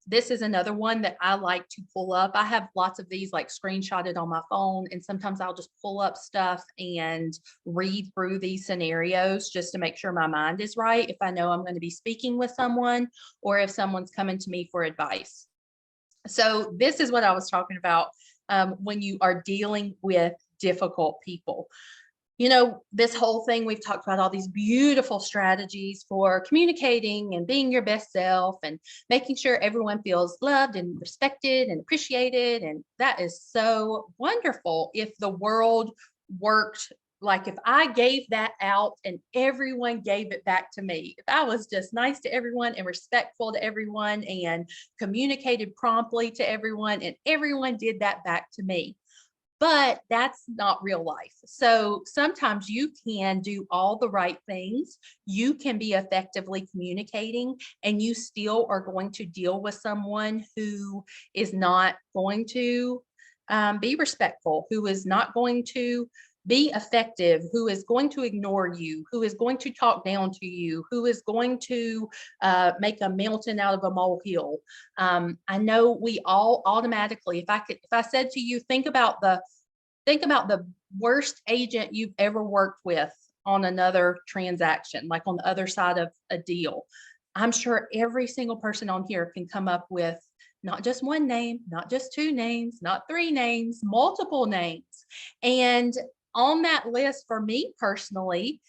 This is another one that I like to pull up. I have lots of these like screenshotted on my phone, and sometimes I'll just pull up stuff and read through these scenarios just to make sure my mind is right if I know I'm going to be speaking with someone or if someone's coming to me for advice. So this is what I was talking about when you are dealing with difficult people. You know, this whole thing, we've talked about all these beautiful strategies for communicating and being your best self and making sure everyone feels loved and respected and appreciated. And that is so wonderful if the world worked like if I gave that out and everyone gave it back to me. If I was just nice to everyone and respectful to everyone and communicated promptly to everyone and everyone did that back to me. But that's not real life. So sometimes you can do all the right things. You can be effectively communicating, and you still are going to deal with someone who is not going to be respectful, who is not going to be effective, who is going to ignore you, who is going to talk down to you, who is going to make a mountain out of a molehill. I know we all automatically, if I said to you, think about the worst agent you've ever worked with on another transaction, like on the other side of a deal. I'm sure every single person on here can come up with not just one name, not just two names, not three names, multiple names. And on that list, for me personally,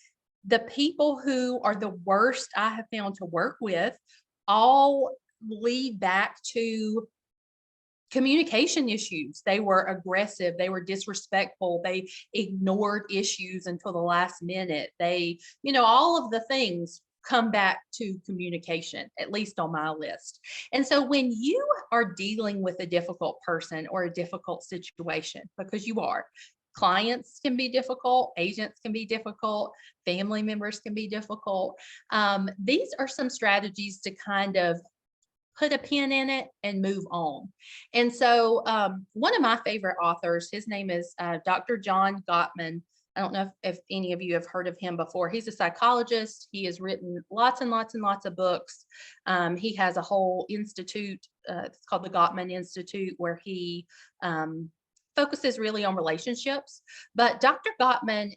the people who are the worst I have found to work with all lead back to communication issues. They were aggressive, they were disrespectful, they ignored issues until the last minute. They, you know, all of the things come back to communication, at least on my list. And so when you are dealing with a difficult person or a difficult situation, because you are, clients can be difficult, agents can be difficult, family members can be difficult. These are some strategies to kind of put a pin in it and move on. And so one of my favorite authors, his name is Dr. John Gottman. I don't know if any of you have heard of him before. He's a psychologist. He has written lots and lots and lots of books. He has a whole institute, it's called the Gottman Institute, where he focuses really on relationships. But Dr. Gottman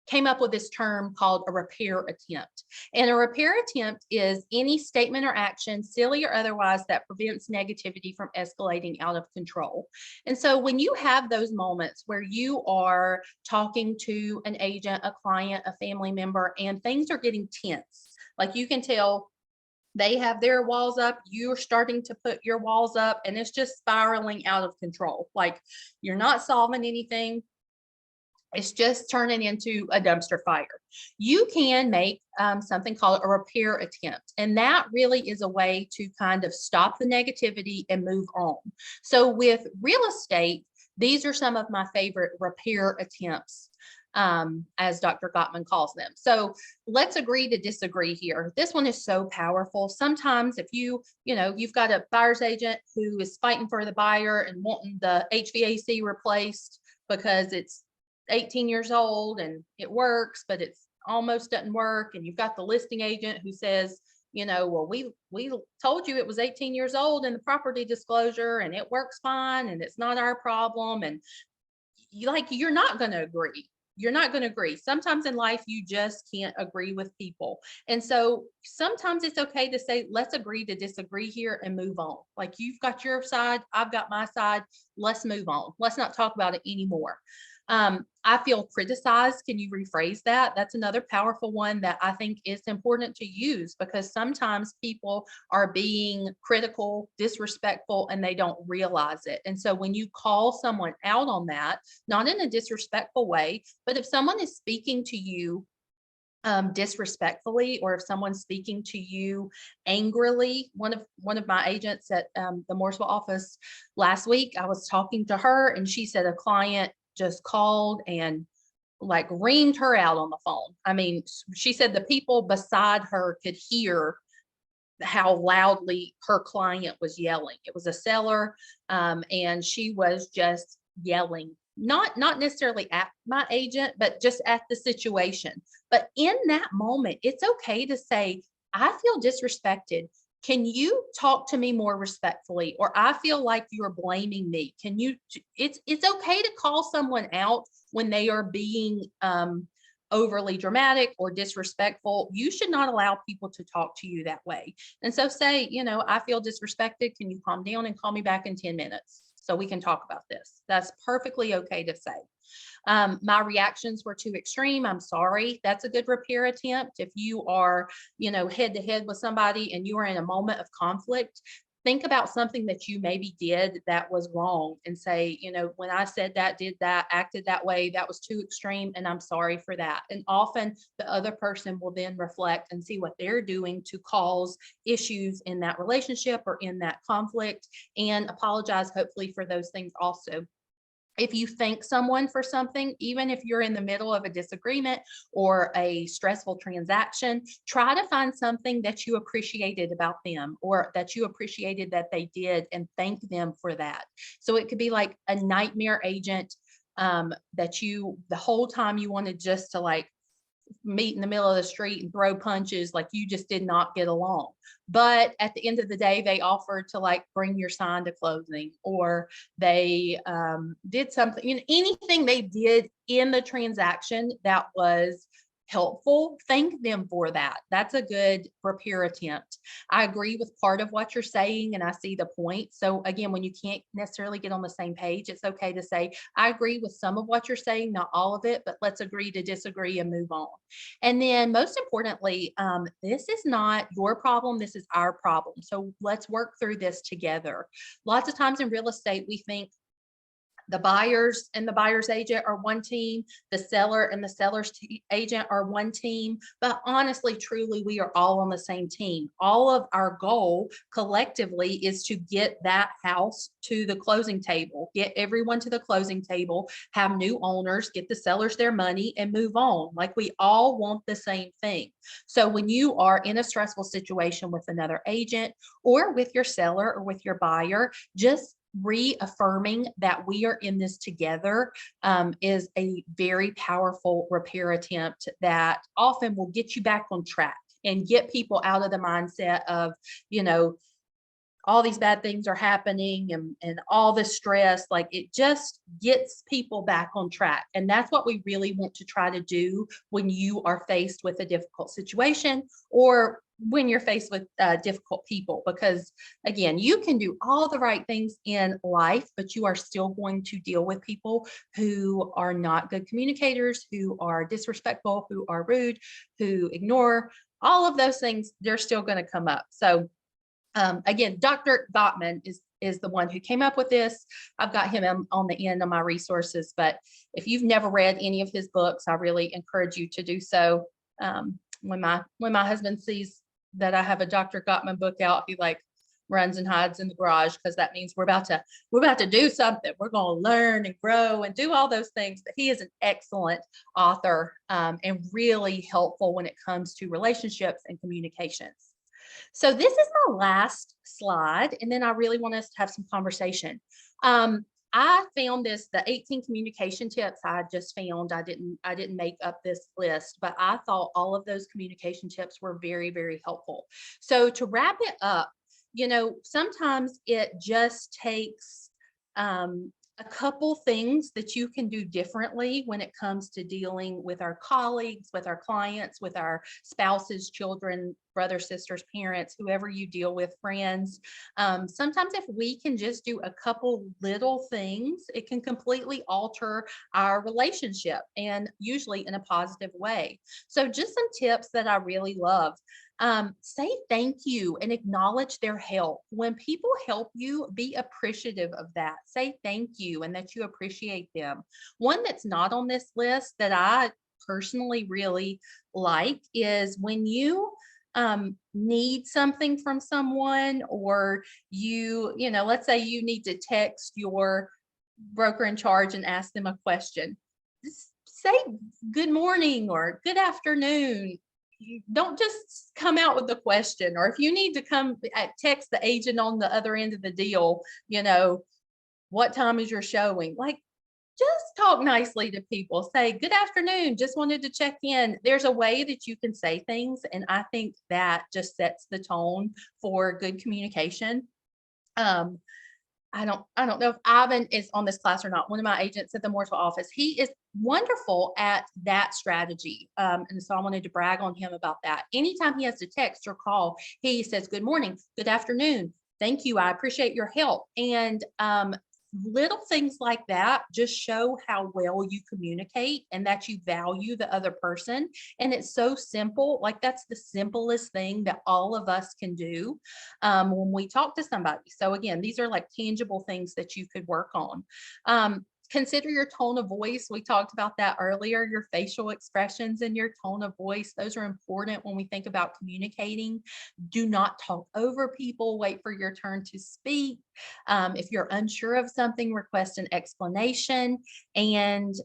came up with this term called a repair attempt. And a repair attempt is any statement or action, silly or otherwise, that prevents negativity from escalating out of control. And so when you have those moments where you are talking to an agent, a client, a family member, and things are getting tense, like you can tell they have their walls up, you're starting to put your walls up, and it's just spiraling out of control. Like you're not solving anything. It's just turning into a dumpster fire. You can make something called a repair attempt. And that really is a way to kind of stop the negativity and move on. So with real estate, these are some of my favorite repair attempts, as Dr. Gottman calls them. So let's agree to disagree here. This one is so powerful. Sometimes if you've got a buyer's agent who is fighting for the buyer and wanting the HVAC replaced because it's 18 years old and it works, but it's almost doesn't work. And you've got the listing agent who says, well, we told you it was 18 years old in the property disclosure and it works fine and it's not our problem. And you're not going to agree. You're not going to agree. Sometimes in life, you just can't agree with people. And so sometimes it's okay to say, let's agree to disagree here and move on. Like you've got your side, I've got my side. Let's move on. Let's not talk about it anymore. I feel criticized. Can you rephrase that? That's another powerful one that I think is important to use, because sometimes people are being critical, disrespectful, and they don't realize it. And so when you call someone out on that, not in a disrespectful way, but if someone is speaking to you disrespectfully, or if someone's speaking to you angrily. One of my agents at the Mooresville office last week, I was talking to her and she said a client just called and like reamed her out on the phone. I mean, she said the people beside her could hear how loudly her client was yelling. It was a seller, and she was just yelling not necessarily at my agent, but just at the situation. But in that moment, it's okay to say, I feel disrespected. Can you talk to me more respectfully? Or I feel like you're blaming me. Can you, it's okay to call someone out when they are being overly dramatic or disrespectful. You should not allow people to talk to you that way. And so say, I feel disrespected. Can you calm down and call me back in 10 minutes so we can talk about this? That's perfectly okay to say. My reactions were too extreme. I'm sorry. That's a good repair attempt. If you are, head to head with somebody and you are in a moment of conflict, think about something that you maybe did that was wrong and say, when I said that, did that, acted that way, that was too extreme, and I'm sorry for that. And often the other person will then reflect and see what they're doing to cause issues in that relationship or in that conflict, and apologize, hopefully, for those things also. If you thank someone for something, even if you're in the middle of a disagreement or a stressful transaction, try to find something that you appreciated about them or that you appreciated that they did and thank them for that. So it could be like a nightmare agent that the whole time you wanted just to like meet in the middle of the street and throw punches, like you just did not get along. But at the end of the day, they offered to like bring your sign to closing, or they did something, anything they did in the transaction that was helpful, thank them for that. That's a good repair attempt. I agree with part of what you're saying and I see the point. So again, when you can't necessarily get on the same page, it's okay to say, I agree with some of what you're saying, not all of it, but let's agree to disagree and move on. And then most importantly, this is not your problem, this is our problem. So let's work through this together. Lots of times in real estate, we think the buyers and the buyer's agent are one team, the seller and the seller's agent are one team. But honestly, truly, we are all on the same team. All of our goal collectively is to get that house to the closing table, get everyone to the closing table, have new owners, get the sellers their money, and move on. Like, we all want the same thing. So when you are in a stressful situation with another agent or with your seller or with your buyer, just reaffirming that we are in this together is a very powerful repair attempt that often will get you back on track and get people out of the mindset of, all these bad things are happening and all this stress. Like, it just gets people back on track. And that's what we really want to try to do when you are faced with a difficult situation or when you're faced with difficult people, because again, you can do all the right things in life, but you are still going to deal with people who are not good communicators, who are disrespectful, who are rude, who ignore. All of those things, they're still going to come up. So again, Dr. Gottman is the one who came up with this. I've got him on the end of my resources, but if you've never read any of his books, I really encourage you to do so. When my husband sees that I have a Dr. Gottman book out, he like runs and hides in the garage, because that means we're about to do something. We're going to learn and grow and do all those things. But he is an excellent author and really helpful when it comes to relationships and communications. So this is my last slide, and then I really want us to have some conversation. I found the 18 communication tips I just found. I didn't make up this list, but I thought all of those communication tips were very, very helpful. So to wrap it up, sometimes it just takes a couple things that you can do differently when it comes to dealing with our colleagues, with our clients, with our spouses, children, brothers, sisters, parents, whoever you deal with, friends. Sometimes if we can just do a couple little things, it can completely alter our relationship, and usually in a positive way. So just some tips that I really love. Say thank you and acknowledge their help. When people help you, be appreciative of that. Say thank you and that you appreciate them. One that's not on this list that I personally really like is when you need something from someone, or let's say you need to text your broker in charge and ask them a question. Just say good morning or good afternoon. You don't just come out with the question. Or if you need to come text the agent on the other end of the deal, what time is your showing? Like, just talk nicely to people. Say, good afternoon, just wanted to check in. There's a way that you can say things, and I think that just sets the tone for good communication. Um, I don't know if Ivan is on this class or not. One of my agents at the Mooresville office, he is wonderful at that strategy. And so I wanted to brag on him about that. Anytime he has to text or call, he says, good morning, good afternoon. Thank you. I appreciate your help. And little things like that just show how well you communicate and that you value the other person. And it's so simple. Like, that's the simplest thing that all of us can do when we talk to somebody. So again, these are like tangible things that you could work on. Consider your tone of voice. We talked about that earlier, your facial expressions and your tone of voice. Those are important when we think about communicating. Do not talk over people. Wait for your turn to speak. If you're unsure of something, request an explanation, and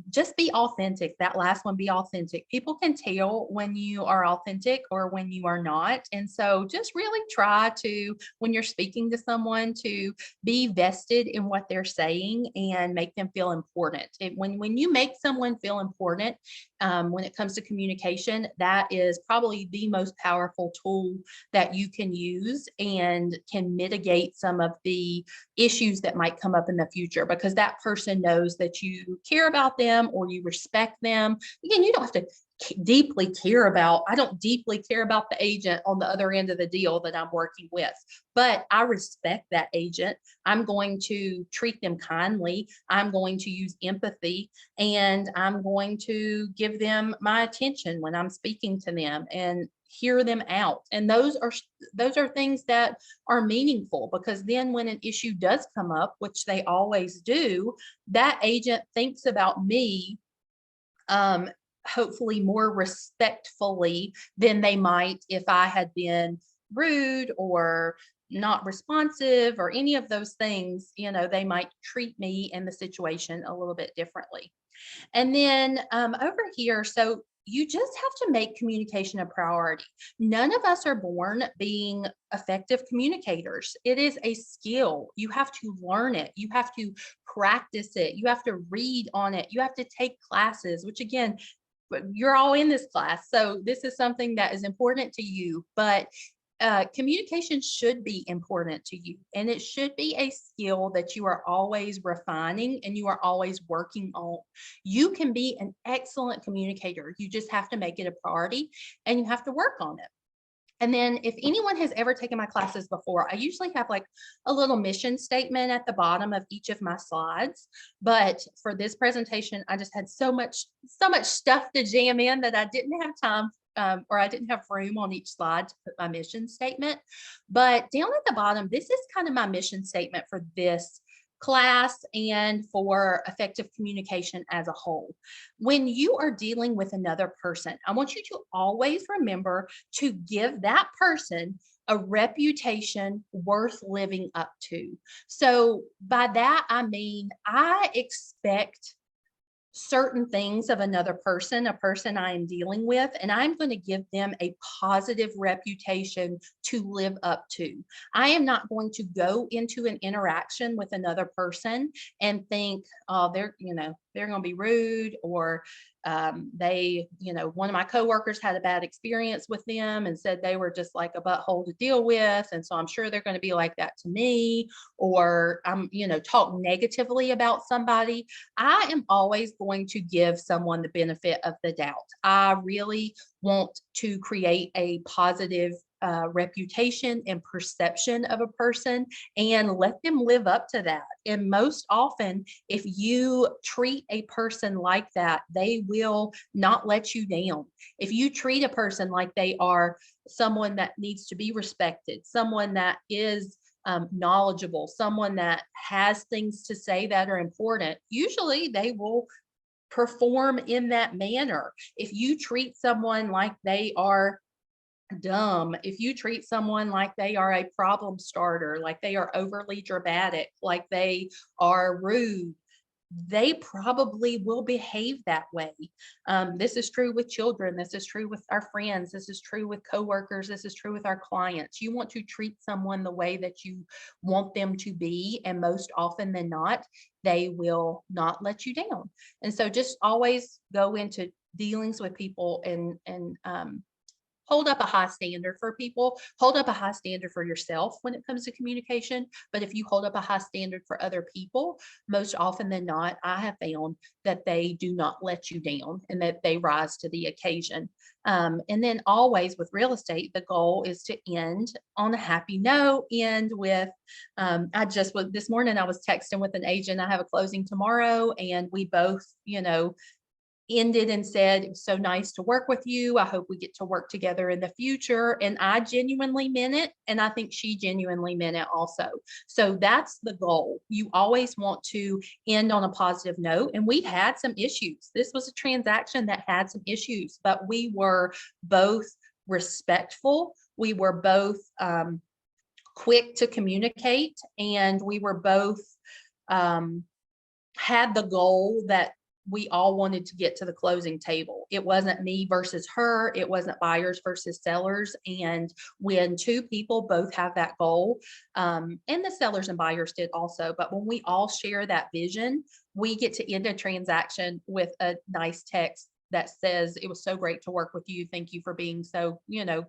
just be authentic. That last one, be authentic. People can tell when you are authentic or when you are not. And so just really try to, when you're speaking to someone, to be vested in what they're saying and make them feel important. When you make someone feel important, when it comes to communication, that is probably the most powerful tool that you can use and can mitigate some of the issues that might come up in the future, because that person knows that you care about them or you respect them. Again, you don't have to deeply care about, I don't deeply care about the agent on the other end of the deal that I'm working with, but I respect that agent. I'm going to treat them kindly. I'm going to use empathy, and I'm going to give them my attention when I'm speaking to them and hear them out. And those are things that are meaningful, because then when an issue does come up, which they always do, that agent thinks about me hopefully more respectfully than they might if I had been rude or not responsive or any of those things. They might treat me and the situation a little bit differently. And then over here, so you just have to make communication a priority. None of us are born being effective communicators. It is a skill. You have to learn it. You have to practice it. You have to read on it. You have to take classes, which again, you're all in this class. So this is something that is important to you, but communication should be important to you, and it should be a skill that you are always refining and you are always working on. You can be an excellent communicator. You just have to make it a priority and you have to work on it. And then if anyone has ever taken my classes before, I usually have like a little mission statement at the bottom of each of my slides. But for this presentation, I just had so much stuff to jam in that I didn't have time or I didn't have room on each slide to put my mission statement. But down at the bottom, this is kind of my mission statement for this class and for effective communication as a whole. When you are dealing with another person, I want you to always remember to give that person a reputation worth living up to. So by that, I mean, I expect certain things of another person, a person I am dealing with, and I'm going to give them a positive reputation to live up to. I am not going to go into an interaction with another person and think, oh, they're going to be rude, or one of my coworkers had a bad experience with them and said they were just like a butthole to deal with. And so I'm sure they're going to be like that to me, or talk negatively about somebody. I am always going to give someone the benefit of the doubt. I really want to create a positive reputation and perception of a person and let them live up to that. And most often, if you treat a person like that, they will not let you down. If you treat a person like they are someone that needs to be respected, someone that is knowledgeable, someone that has things to say that are important, usually they will perform in that manner. If you treat someone like they are dumb, if you treat someone like they are a problem starter, like they are overly dramatic, like they are rude, they probably will behave that way. This is true with children. This is true with our friends. This is true with coworkers. This is true with our clients. You want to treat someone the way that you want them to be, and most often than not, they will not let you down. And so just always go into dealings with people and hold up a high standard for people, hold up a high standard for yourself when it comes to communication. But if you hold up a high standard for other people, most often than not, I have found that they do not let you down and that they rise to the occasion. And then always with real estate, the goal is to end on a happy note, end with, this morning I was texting with an agent. I have a closing tomorrow, and we both, ended and said, it was so nice to work with you. I hope we get to work together in the future. And I genuinely meant it. And I think she genuinely meant it also. So that's the goal. You always want to end on a positive note. And we had some issues. This was a transaction that had some issues, but we were both respectful. We were both quick to communicate. And we were both had the goal that we all wanted to get to the closing table. It wasn't me versus her. It wasn't buyers versus sellers. And when two people both have that goal, and the sellers and buyers did also, but when we all share that vision, we get to end a transaction with a nice text that says, it was so great to work with you. Thank you for being so,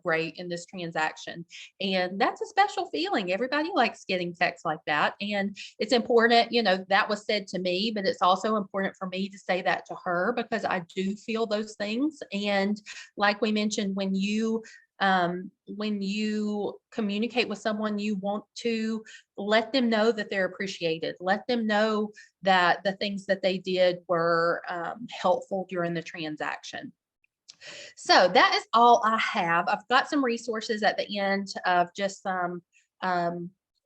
great in this transaction. And that's a special feeling. Everybody likes getting texts like that. And it's important, that was said to me, but it's also important for me to say that to her, because I do feel those things. And like we mentioned, when you communicate with someone, you want to let them know that they're appreciated. Let them know that the things that they did were helpful during the transaction. So that is all I have. I've got some resources at the end of just some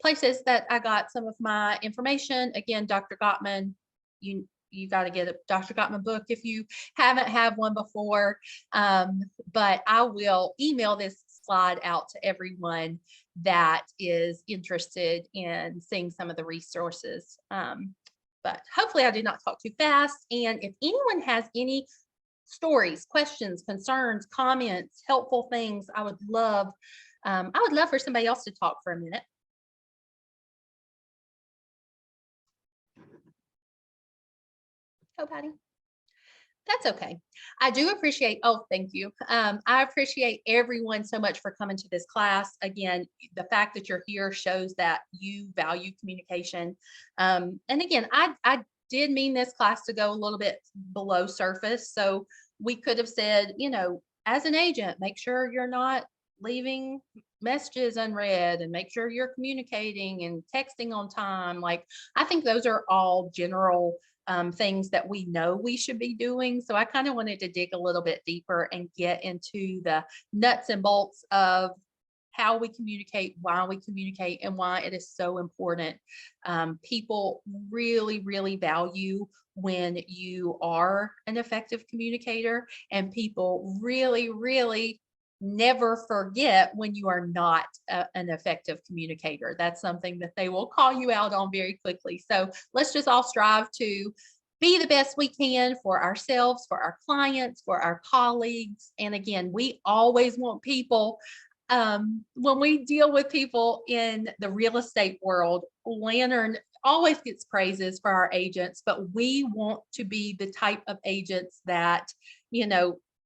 places that I got some of my information. Again, Dr. Gottman, you got to get a Dr. Gottman book if you haven't had one before. But I will email this slide out to everyone that is interested in seeing some of the resources. But hopefully I did not talk too fast. And if anyone has any stories, questions, concerns, comments, helpful things, I would love for somebody else to talk for a minute. Oh, Patty. That's okay. I do appreciate, oh, thank you. I appreciate everyone so much for coming to this class. Again, the fact that you're here shows that you value communication. And again, I did mean this class to go a little bit below surface. So we could have said, as an agent, make sure you're not leaving messages unread, and make sure you're communicating and texting on time. Like, I think those are all general things that we know we should be doing. So I kind of wanted to dig a little bit deeper and get into the nuts and bolts of how we communicate, why we communicate, and why it is so important. People really, really value when you are an effective communicator, and people really, really never forget when you are not an effective communicator. That's something that they will call you out on very quickly. So let's just all strive to be the best we can for ourselves, for our clients, for our colleagues. And again, we always want people, when we deal with people in the real estate world, Lantern always gets praises for our agents, but we want to be the type of agents that,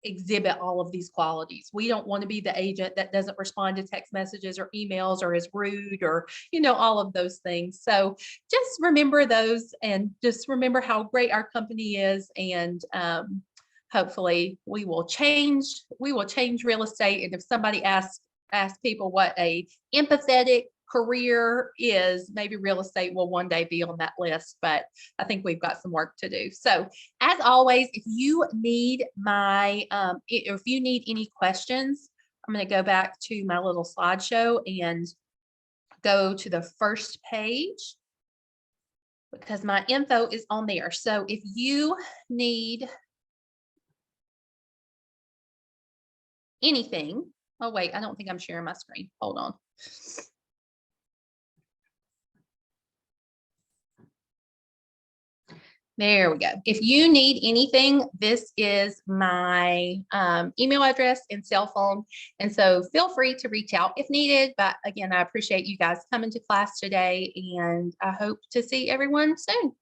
exhibit all of these qualities. We don't want to be the agent that doesn't respond to text messages or emails or is rude or, all of those things. So just remember those, and just remember how great our company is. And hopefully we will change real estate. And if somebody asks people what a empathetic career is, maybe real estate will one day be on that list, but I think we've got some work to do. So as always, if you need if you need any questions, I'm going to go back to my little slideshow and go to the first page because my info is on there. So if you need anything, oh wait, I don't think I'm sharing my screen. Hold on. There we go. If you need anything, this is my email address and cell phone. And so feel free to reach out if needed. But again, I appreciate you guys coming to class today, and I hope to see everyone soon.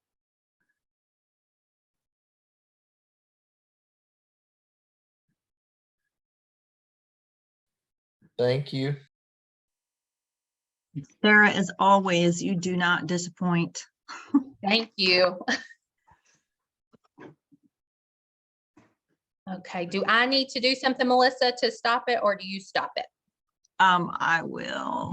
Thank you. Sarah, as always, you do not disappoint. Thank you. Okay, do I need to do something, Melissa, to stop it, or do you stop it? I will